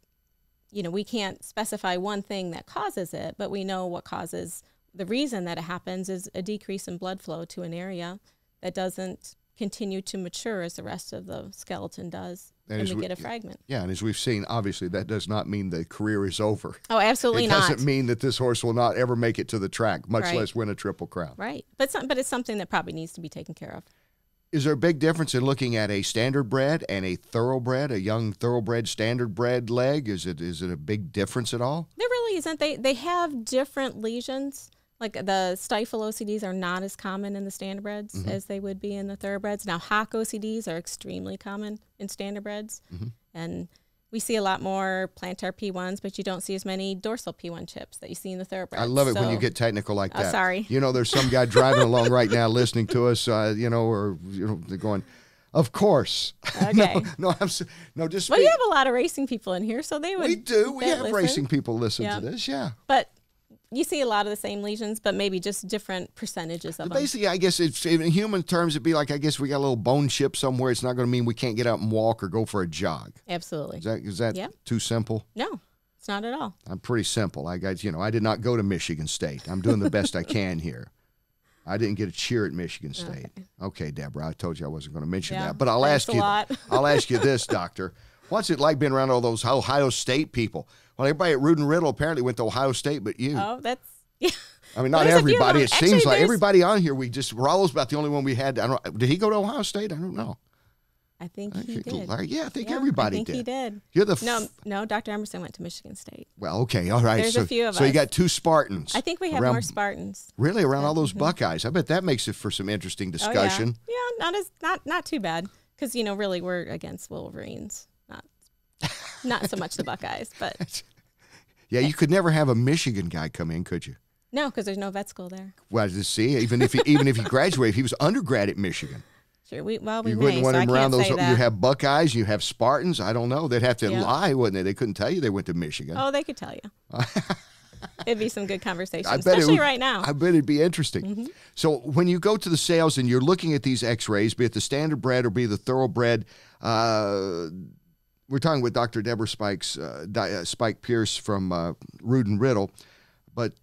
you know, we can't specify one thing that causes it, but we know what causes. The reason that it happens is a decrease in blood flow to an area that doesn't continue to mature as the rest of the skeleton does, and we get a fragment. Yeah, and as we've seen, obviously that does not mean the career is over. Oh, absolutely not. It doesn't mean that this horse will not ever make it to the track, much less win a Triple Crown. Right, but it's something that probably needs to be taken care of. Is there a big difference in looking at a standard bred and a thoroughbred, a young thoroughbred standard bred leg? Is it a big difference at all? There really isn't. They have different lesions. Like the stifle OCDs are not as common in the standardbreds as they would be in the thoroughbreds. Now, hock OCDs are extremely common in standardbreds, and we see a lot more plantar P1s, but you don't see as many dorsal P1 chips that you see in the thoroughbreds. I love it when So- you get technical like that. sorry. You know, there's some guy driving along right now listening to us, you know, or, you know, they're going, of course. Okay. No, just Well, you have a lot of racing people in here, so they would. we do. We they have listen. racing people listen Yeah. to this, yeah. But you see a lot of the same lesions, but maybe just different percentages of them. Basically, I guess it's in human terms, it'd be like, I guess we got a little bone chip somewhere. It's not going to mean we can't get out and walk or go for a jog. Absolutely. Is that Yeah. too simple? No, it's not at all. I'm pretty simple. I got, you know, I did not go to Michigan State. I'm doing the best I can here. I didn't get a cheer at Michigan State. Okay, Deborah, I told you I wasn't going to mention Yeah, that, but I'll thanks ask a you. lot. I'll ask you this, Doctor. What's it like being around all those Ohio State people? Well, everybody at Rudin Riddle apparently went to Ohio State, but you. Oh, that's yeah. I mean, not There's a few of everybody. them. It Actually, seems like there's- everybody on here. Raul's about the only one we had. I don't. Did he go to Ohio State? I don't know. I think he did. Yeah, I think Yeah, everybody I think did. he did. You're the No, Dr. Emerson went to Michigan State. Well, okay, all right. There's so, a few of so you us. got two Spartans. I think we have around- more Spartans. Really, around all those Buckeyes. I bet that makes it for some interesting discussion. Oh, yeah. Not too bad, because really we're against Wolverines, not so much the Buckeyes, but Yeah, you could never have a Michigan guy come in, could you? no, because there's no vet school there. Well, to see, even if he graduated, if he was undergrad at Michigan, Sure, we you may, wouldn't want so I him can't around those. say that. You have Buckeyes, you have Spartans. I don't know. They'd have to Yeah. lie, wouldn't they? They couldn't tell you they went to Michigan. Oh, they could tell you. It'd be some good conversation, I bet it especially would- right now. I bet it'd be interesting. So when you go to the sales and you're looking at these X-rays, be it the standard bred or be the thoroughbred, we're talking with Dr. Deborah Spike Pierce from Rudin Riddle. But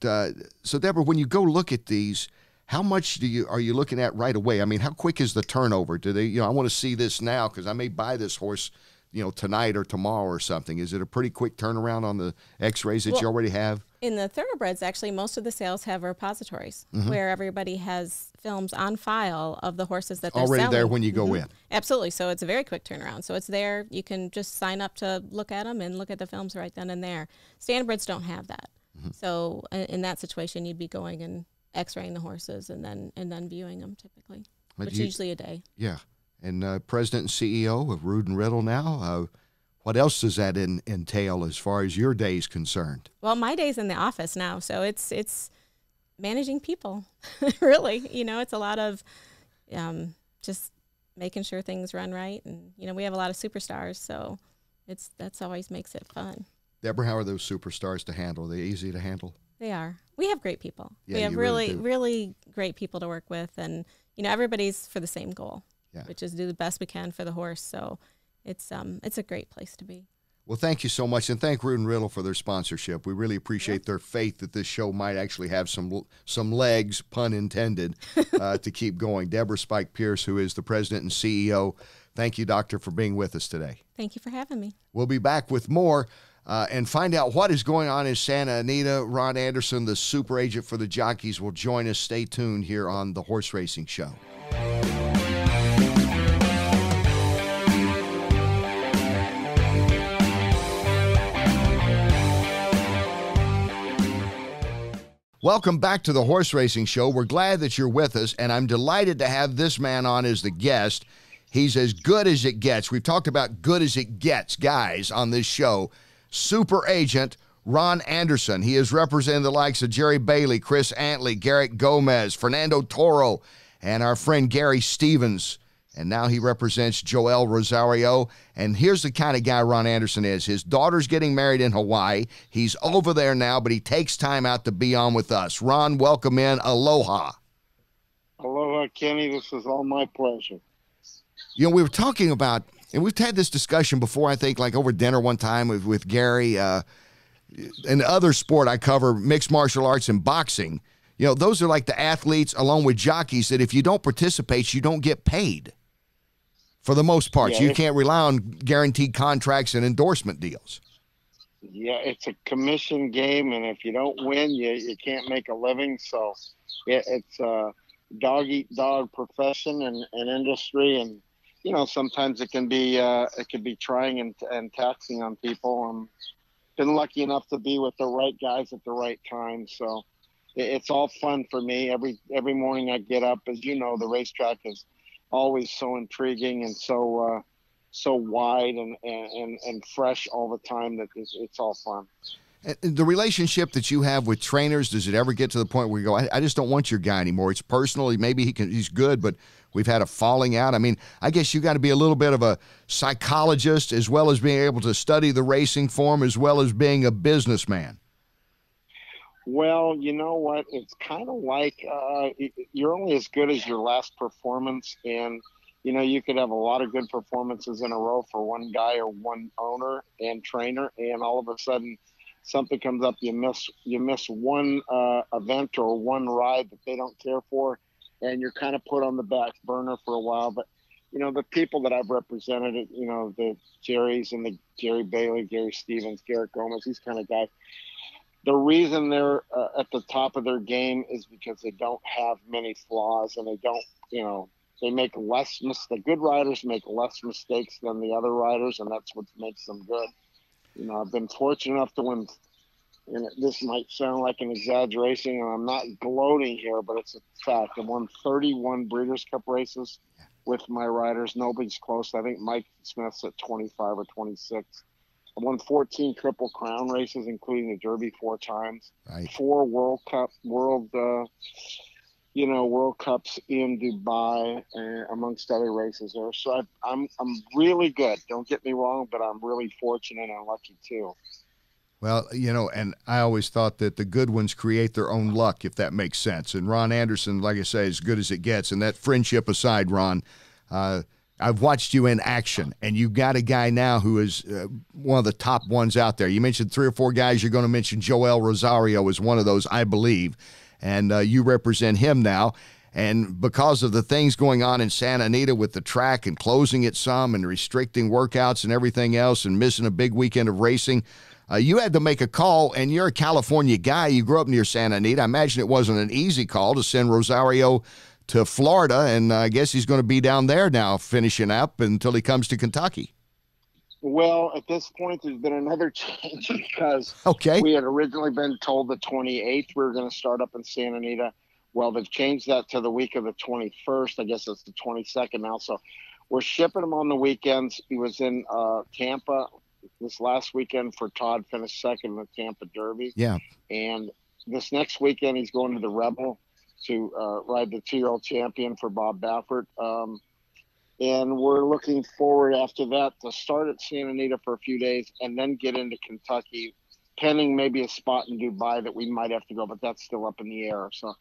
so Deborah, when you go look at these, how much are you looking at right away? I mean, how quick is the turnover? Do they, I want to see this now because I may buy this horse, tonight or tomorrow or something. Is it a pretty quick turnaround on the X-rays that you already have? In the thoroughbreds, actually, most of the sales have repositories where everybody has films on file of the horses that they're Already selling. there when you go in. Absolutely. So it's a very quick turnaround. So it's there. You can just sign up to look at them and look at the films right then and there. Standardbreds don't have that. So in that situation, you'd be going and X-raying the horses and then viewing them typically, which is usually a day. Yeah. And president and CEO of Rudin Riddle now, what else does that entail as far as your day's concerned? Well, my day's in the office now, so it's managing people, really. It's a lot of just making sure things run right, and we have a lot of superstars, so that's always makes it fun. Deborah, how are those superstars to handle? Are they easy to handle? They are. We have great people. Yeah, we have you really really, do. really great people to work with, and everybody's for the same goal, Yeah. which is do the best we can for the horse. So it's a great place to be. Well, thank you so much, and thank Rudin Riddle for their sponsorship. We really appreciate their faith that this show might actually have some legs, pun intended, to keep going. Deborah Spike Pierce, who is the president and CEO. Thank you, Doctor, for being with us today. Thank you for having me. We'll be back with more and find out what is going on in Santa Anita. Ron Anderson, the super agent for the jockeys, will join us. Stay tuned here on the Horse Racing Show. Welcome back to the Horse Racing Show. We're glad that you're with us, and I'm delighted to have this man on as the guest. He's as good as it gets. We've talked about good as it gets guys on this show. Super agent Ron Anderson. He has represented the likes of Jerry Bailey, Chris Antley, Garrett Gomez, Fernando Toro, and our friend Gary Stevens. And now he represents Joel Rosario. And here's the kind of guy Ron Anderson is. His daughter's getting married in Hawaii. He's over there now, but he takes time out to be on with us. Ron, welcome in. Aloha. Aloha, Kenny. This is all my pleasure. We were talking about, and we've had this discussion before, I think, like over dinner one time with Gary. In other sport I cover, mixed martial arts and boxing. Those are like the athletes along with jockeys that if you don't participate, you don't get paid. For the most part, Yeah, you can't rely on guaranteed contracts and endorsement deals. Yeah, it's a commission game, and if you don't win, you can't make a living. So it's a dog-eat-dog profession and industry, and sometimes it can be trying and taxing on people. Been lucky enough to be with the right guys at the right time, so it's all fun for me. Every morning I get up, as you know, the racetrack is always so intriguing and so wide and fresh all the time that it's all fun. And the relationship that you have with trainers, does it ever get to the point where you go, I just don't want your guy anymore? It's personal. Maybe he's good, but we've had a falling out. I mean, I guess you got to be a little bit of a psychologist as well as being able to study the racing form as well as being a businessman. Well, you know what? It's kind of like you're only as good as your last performance. And, you know, you could have a lot of good performances in a row for one guy or one owner and trainer, and all of a sudden something comes up, you miss one event or one ride that they don't care for, and you're kind of put on the back burner for a while. But, you know, the people that I've represented, you know, the Jerry's and the Jerry Bailey, Gary Stevens, Garrett Gomez, these kind of guys, the reason they're at the top of their game is because they don't have many flaws, and they don't, you know, they make less the good riders make less mistakes than the other riders, and that's what makes them good. You know, I've been fortunate enough to win, and this might sound like an exaggeration, and I'm not gloating here, but it's a fact. I won 31 Breeders' Cup races with my riders. Nobody's close. I think Mike Smith's at 25 or 26. I won 14 Triple Crown races, including the Derby 4 times. Right. 4 World Cups in Dubai, amongst other races there. So I'm really good. Don't get me wrong, but I'm really fortunate and lucky too. Well, you know, and I always thought that the good ones create their own luck, if that makes sense. And Ron Anderson, like I say, as good as it gets. And that friendship aside, Ron, I've watched you in action, and you've got a guy now who is one of the top ones out there. You mentioned 3 or 4 guys. You're going to mention Joel Rosario as one of those, I believe. And you represent him now. And because of the things going on in Santa Anita with the track and closing it some and restricting workouts and everything else and missing a big weekend of racing, you had to make a call, and you're a California guy. You grew up near Santa Anita. I imagine it wasn't an easy call to send Rosario to Florida, and I guess he's going to be down there now finishing up until he comes to Kentucky. Well, at this point, there's been another change because we had originally been told the 28th we were going to start up in Santa Anita. Well, they've changed that to the week of the 21st. I guess it's the 22nd now. So we're shipping him on the weekends. He was in Tampa this last weekend for Todd, finished second in the Tampa Derby. Yeah. And this next weekend, he's going to the Rebel to ride the 2-year-old champion for Bob Baffert. And we're looking forward after that to start at Santa Anita for a few days and then get into Kentucky, pending maybe a spot in Dubai that we might have to go, but that's still up in the air. So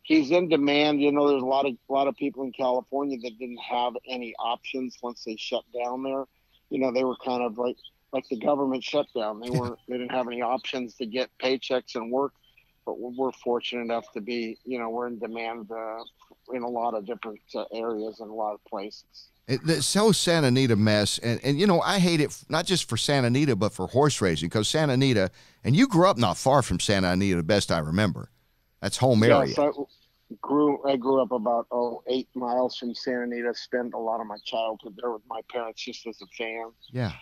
he's in demand. You know, there's a lot of people in California that didn't have any options once they shut down there. You know, they were kind of like the government shutdown. They didn't have any options to get paychecks and work. But we're fortunate enough to be, you know, we're in demand in a lot of different areas and a lot of places. It's so Santa Anita mess. And, you know, I hate it not just for Santa Anita, but for horse racing, because Santa Anita, and you grew up not far from Santa Anita, the best I remember. That's home area. Yes, I grew up about 8 miles from Santa Anita, spent a lot of my childhood there with my parents just as a fan. Yeah.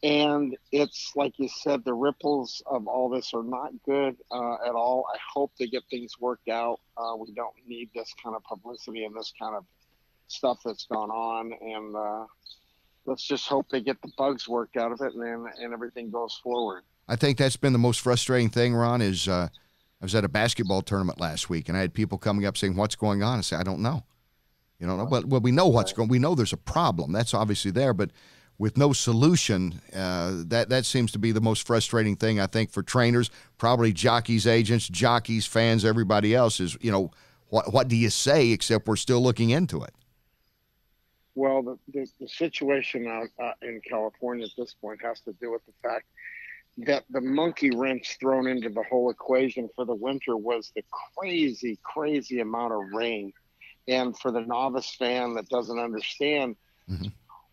And it's like you said, the ripples of all this are not good at all. I hope they get things worked out. We don't need this kind of publicity and this kind of stuff that's gone on. And let's just hope they get the bugs worked out of it and everything goes forward. I think that's been the most frustrating thing, Ron, is I was at a basketball tournament last week, and I had people coming up saying, "What's going on?" I said, "I don't know." You don't know? Well, we know what's going on. We know there's a problem. That's obviously there, but with no solution, that seems to be the most frustrating thing, I think, for trainers, probably jockeys, agents, jockeys, fans, everybody else is, you know, what do you say except we're still looking into it? Well, the situation out in California at this point has to do with the fact that the monkey wrench thrown into the whole equation for the winter was the crazy, crazy amount of rain. And for the novice fan that doesn't understand,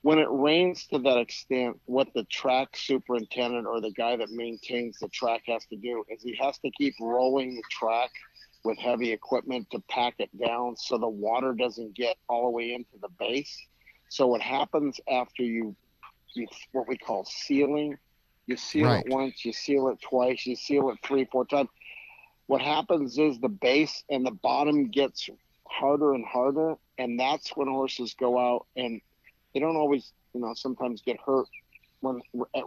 when it rains to that extent, what the track superintendent or the guy that maintains the track has to do is he has to keep rolling the track with heavy equipment to pack it down so the water doesn't get all the way into the base. So what happens after you what we call sealing, you seal it once, you seal it twice, you seal it 3-4 times. what happens is the base and the bottom gets harder and harder, and that's when horses go out, and they don't always, sometimes get hurt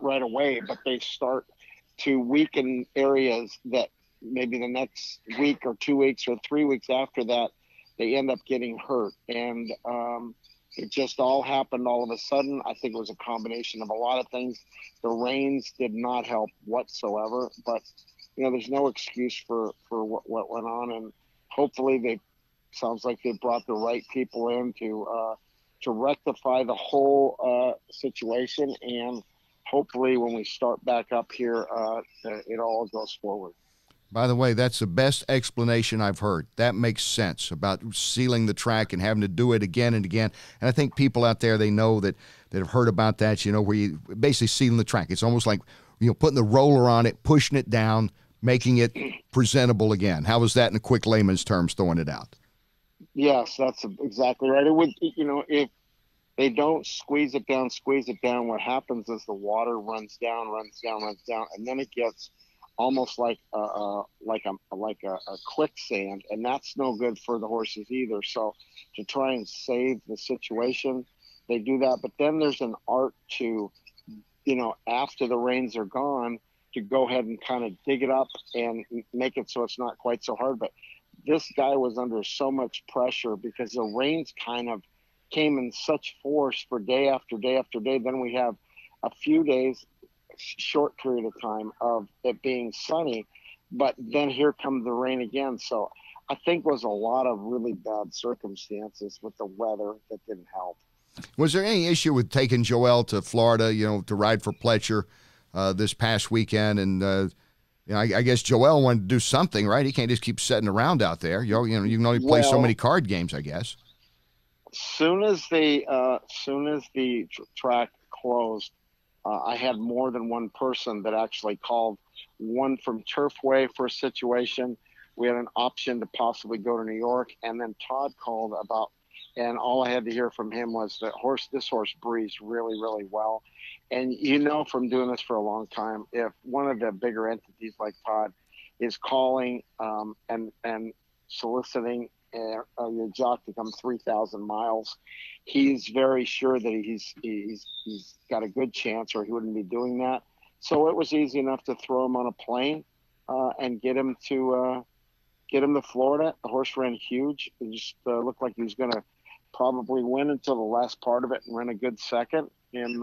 right away, but they start to weaken areas that maybe the next week or 2 weeks or 3 weeks after that, they end up getting hurt. And it just all happened all of a sudden. I think it was a combination of a lot of things. The rains did not help whatsoever, but there's no excuse for what went on. And hopefully sounds like they brought the right people in to rectify the whole situation. And hopefully when we start back up here, it all goes forward. By the way, that's the best explanation I've heard. That makes sense about sealing the track and having to do it again and again. And I think people out there, they know that have heard about that, where you basically sealing the track. It's almost like, putting the roller on it, pushing it down, making it presentable again. How was that in a quick layman's terms, throwing it out? Yes, that's exactly right. It would, if they don't squeeze it down, what happens is the water runs down, and then it gets almost like a quicksand, and that's no good for the horses either. So to try and save the situation, they do that. But then there's an art to, after the rains are gone, to go ahead and kind of dig it up and make it so it's not quite so hard. But this guy was under so much pressure because the rains kind of came in such force for day after day after day. Then we have a few days, short period of time of it being sunny, but then here comes the rain again. So I think it was a lot of really bad circumstances with the weather that didn't help. Was there any issue with taking Joel to Florida, to ride for Pletcher this past weekend? And I guess Joel wanted to do something, right? He can't just keep sitting around out there. You can only play so many card games, I guess. Soon as the track closed, I had more than one person that actually called, one from Turfway for a situation. We had an option to possibly go to New York, and then Todd called and all I had to hear from him was that this horse breathes really, really well. And from doing this for a long time, if one of the bigger entities like Todd is calling and soliciting your jock to come 3,000 miles, he's very sure that he's got a good chance, or he wouldn't be doing that. So it was easy enough to throw him on a plane and get him to Florida. The horse ran huge. It just looked like he was going to probably win until the last part of it and run a good second. And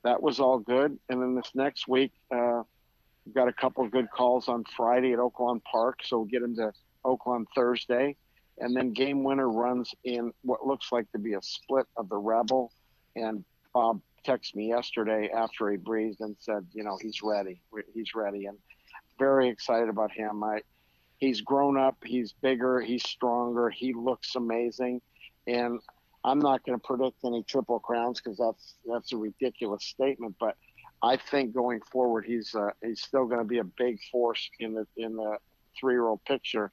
that was all good. And then this next week, we've got a couple of good calls on Friday at Oaklawn Park. So we'll get him to Oaklawn Thursday. And then Game Winner runs in what looks like to be a split of the Rebel. And Bob texted me yesterday after he breathed and said, he's ready. He's ready. And very excited about him. He's grown up. He's bigger. He's stronger. He looks amazing. And I'm not going to predict any Triple Crowns because that's a ridiculous statement. But I think going forward, he's still going to be a big force in the 3-year-old picture,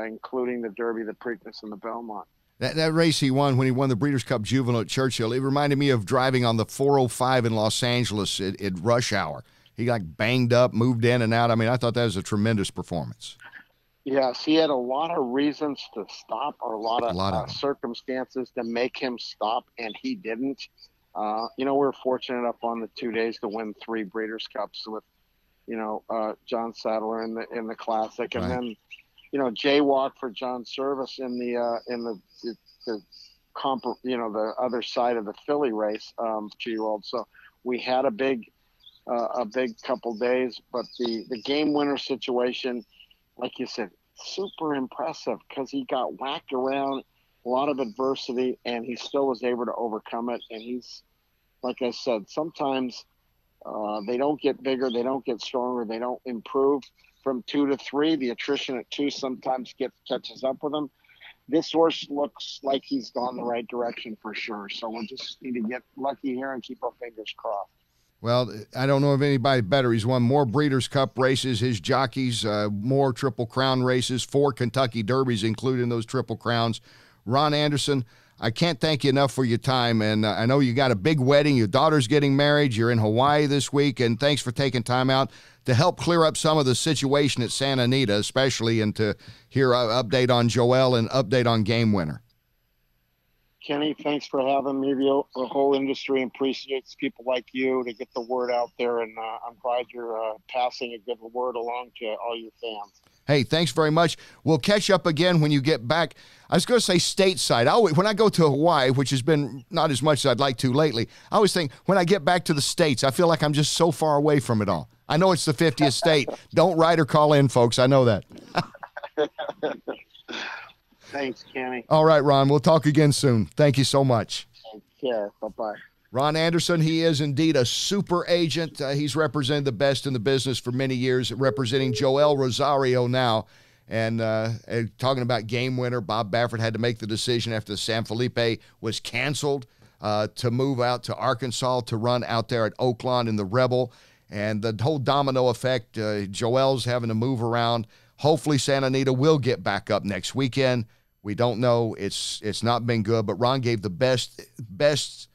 including the Derby, the Preakness, and the Belmont. That race he won when he won the Breeders' Cup Juvenile at Churchill, it reminded me of driving on the 405 in Los Angeles at rush hour. He banged up, moved in and out. I mean, I thought that was a tremendous performance. Yes, he had a lot of reasons to stop, or a lot of circumstances to make him stop, and he didn't. We were fortunate enough on the 2 days to win 3 Breeders' Cups with, John Sadler in the Classic, and then, jaywalk for John Service in the other side of the Philly race, 2-year-old. So we had a big couple days, but the Game Winner situation, like you said, super impressive because he got whacked around, a lot of adversity, and he still was able to overcome it. And he's, like I said, sometimes they don't get bigger, they don't get stronger, they don't improve from 2 to 3. The attrition at 2 sometimes catches up with them. This horse looks like he's gone the right direction for sure. So we'll just need to get lucky here and keep our fingers crossed. Well, I don't know of anybody better. He's won more Breeders' Cup races, his jockeys, more Triple Crown races, 4 Kentucky Derbies included in those Triple Crowns. Ron Anderson, I can't thank you enough for your time. And I know you got a big wedding. Your daughter's getting married. You're in Hawaii this week. And thanks for taking time out to help clear up some of the situation at Santa Anita, especially, and to hear an update on Joelle and update on Game Winner. Kenny, thanks for having me. The whole industry appreciates people like you to get the word out there, and I'm glad you're passing a good word along to all your fans. Hey, thanks very much. We'll catch up again when you get back. I was going to say stateside. When I go to Hawaii, which has been not as much as I'd like to lately, I always think when I get back to the States, I feel like I'm just so far away from it all. I know it's the 50th state. Don't write or call in, folks. I know that. Thanks, Kenny. All right, Ron. We'll talk again soon. Thank you so much. Take care. Bye-bye. Ron Anderson, he is indeed a super agent. He's represented the best in the business for many years, representing Joelle Rosario now. And talking about Game Winner, Bob Baffert had to make the decision after the San Felipe was canceled to move out to Arkansas to run out there at Oaklawn in the Rebel. And the whole domino effect, Joelle's having to move around. Hopefully Santa Anita will get back up next weekend. We don't know. It's not been good, but Ron gave the best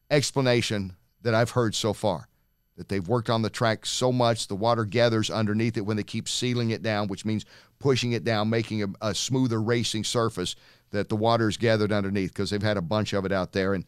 explanation that I've heard so far, that they've worked on the track so much, the water gathers underneath it when they keep sealing it down, which means pushing it down, making a smoother racing surface, that the water's gathered underneath, because they've had a bunch of it out there, and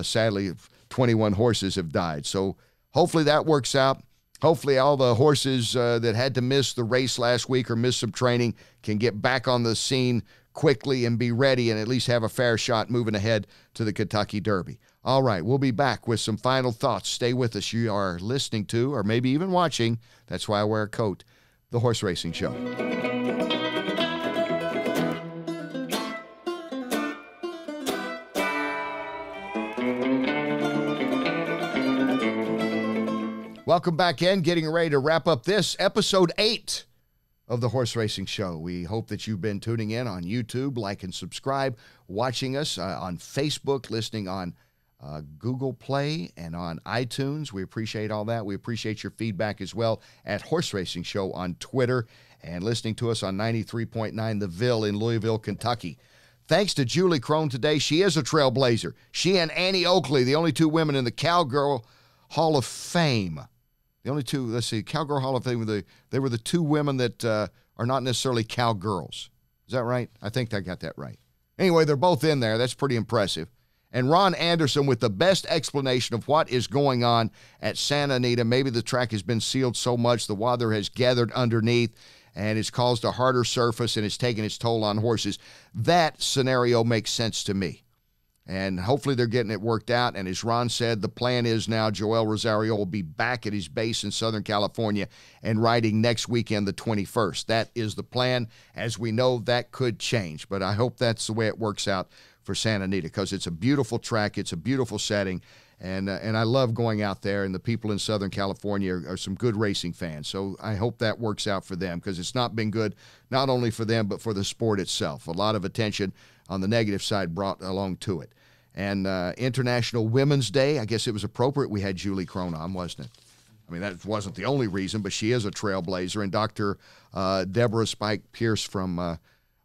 sadly 21 horses have died. So hopefully that works out. Hopefully all the horses that had to miss the race last week or miss some training can get back on the scene quickly and be ready and at least have a fair shot moving ahead to the Kentucky Derby. All right, we'll be back with some final thoughts. Stay with us. You are listening to, or maybe even watching, that's why I wear a coat, The Horse Racing Show. Welcome back in. Getting ready to wrap up this episode 8 of the Horse Racing Show. We hope that you've been tuning in on YouTube, like and subscribe, watching us on Facebook, listening on Google Play and on iTunes. We appreciate all that. We appreciate your feedback as well at Horse Racing Show on Twitter, and listening to us on 93.9 The Ville in Louisville, Kentucky. Thanks to Julie Crone today. She is a trailblazer. She and Annie Oakley, the only two women in the Cowgirl Hall of Fame. The only two, let's see, Cowgirl Hall of Fame, they were the two women that are not necessarily cowgirls. Is that right? I think I got that right. Anyway, they're both in there. That's pretty impressive. And Ron Anderson with the best explanation of what is going on at Santa Anita. Maybe the track has been sealed so much, the water has gathered underneath, and it's caused a harder surface, and it's taken its toll on horses. That scenario makes sense to me. And hopefully they're getting it worked out. And as Ron said, the plan is now Joelle Rosario will be back at his base in Southern California and riding next weekend, the 21st. That is the plan. As we know, that could change. But I hope that's the way it works out for Santa Anita, because it's a beautiful track. It's a beautiful setting. And I love going out there, and the people in Southern California are some good racing fans. So I hope that works out for them, because it's not been good, not only for them, but for the sport itself. A lot of attention on the negative side brought along to it. And International Women's Day, I guess it was appropriate we had Julie Crone on, wasn't it? I mean, that wasn't the only reason, but she is a trailblazer. And Dr. Deborah Spike Pierce from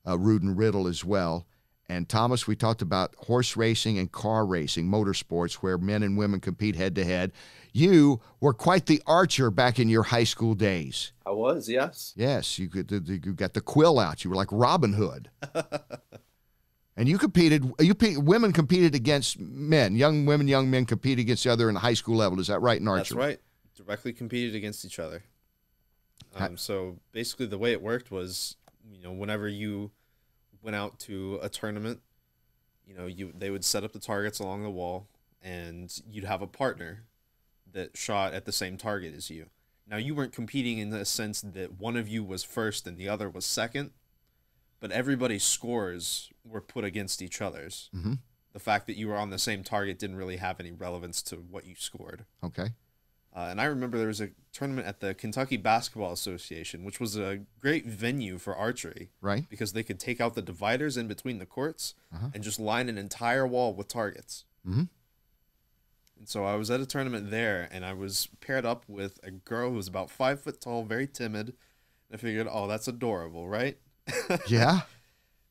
Rood and Riddle as well. And Thomas, we talked about horse racing and car racing, motorsports, where men and women compete head-to-head. You were quite the archer back in your high school days. I was, yes. Yes, you got the quill out. You were like Robin Hood. And women competed against men. Young women, young men competed against each other in the high school level. Is that right in archery? That's right. Directly competed against each other. So basically the way it worked was, whenever you went out to a tournament, they would set up the targets along the wall, and you'd have a partner that shot at the same target as you. Now, you weren't competing in the sense that one of you was first and the other was second, but everybody's scores were put against each other's. Mm-hmm. The fact that you were on the same target didn't really have any relevance to what you scored. Okay. And I remember there was a tournament at the Kentucky Basketball Association, which was a great venue for archery. Right. Because they could take out the dividers in between the courts and just line an entire wall with targets. Mm-hmm. And so I was at a tournament there, and I was paired up with a girl who was about 5 foot tall, very timid. And I figured, oh, that's adorable, right? Yeah.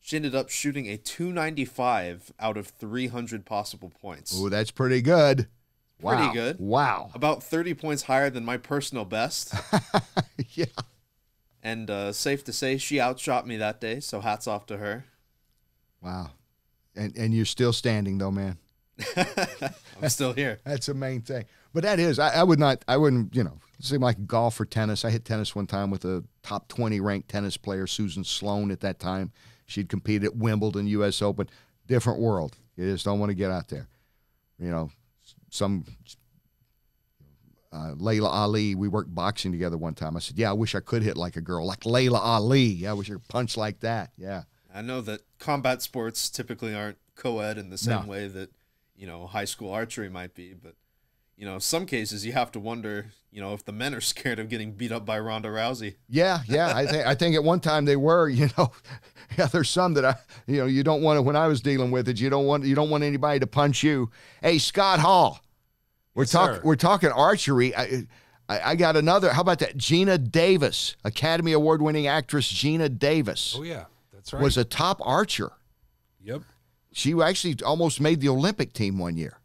She ended up shooting a 295 out of 300 possible points. Oh, that's pretty good. Wow. Pretty good. Wow. About 30 points higher than my personal best. Yeah. And safe to say, she outshot me that day, so hats off to her. Wow. And you're still standing, though, man. I'm still here. That's the main thing. But that is, I wouldn't, seem like golf or tennis. I hit tennis one time with a top 20 ranked tennis player, Susan Sloan, at that time. She'd competed at Wimbledon, U.S. Open. Different world. You just don't want to get out there. Some Layla Ali, we worked boxing together one time. I said, yeah, I wish I could hit like a girl, like Layla Ali. Yeah, I wish I could punch like that. Yeah. I know that combat sports typically aren't co-ed in the same No. way that, high school archery might be. But, some cases you have to wonder, if the men are scared of getting beat up by Ronda Rousey. Yeah. I think at one time they were, yeah, there's some that you don't want to, when I was dealing with it, you don't want anybody to punch you. Hey, Scott Hall, we're talking archery. I got another, how about that? Gina Davis, Academy Award winning actress Gina Davis. Oh, yeah, that's right. Was a top archer. Yep. She actually almost made the Olympic team one year.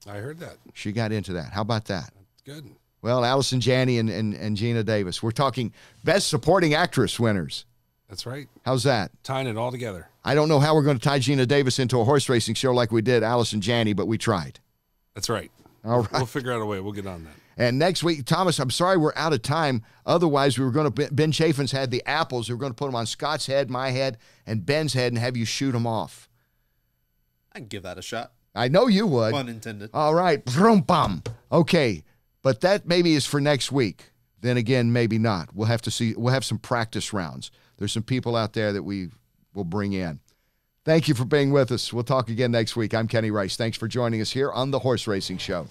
I heard that. She got into that. How about that? That's good. Well, Allison Janney and Gina Davis. We're talking best supporting actress winners. That's right. How's that? Tying it all together. I don't know how we're going to tie Gina Davis into a horse racing show like we did Allison Janney, but we tried. That's right. All right. We'll figure out a way. We'll get on that. And next week, Thomas, I'm sorry we're out of time. Otherwise, we were going to, Ben Chafin's had the apples. We were going to put them on Scott's head, my head, and Ben's head and have you shoot them off. I can give that a shot. I know you would. Pun intended. All right. Vroom, bum. Okay. But that maybe is for next week. Then again, maybe not. We'll have to see. We'll have some practice rounds. There's some people out there that we will bring in. Thank you for being with us. We'll talk again next week. I'm Kenny Rice. Thanks for joining us here on The Horse Racing Show.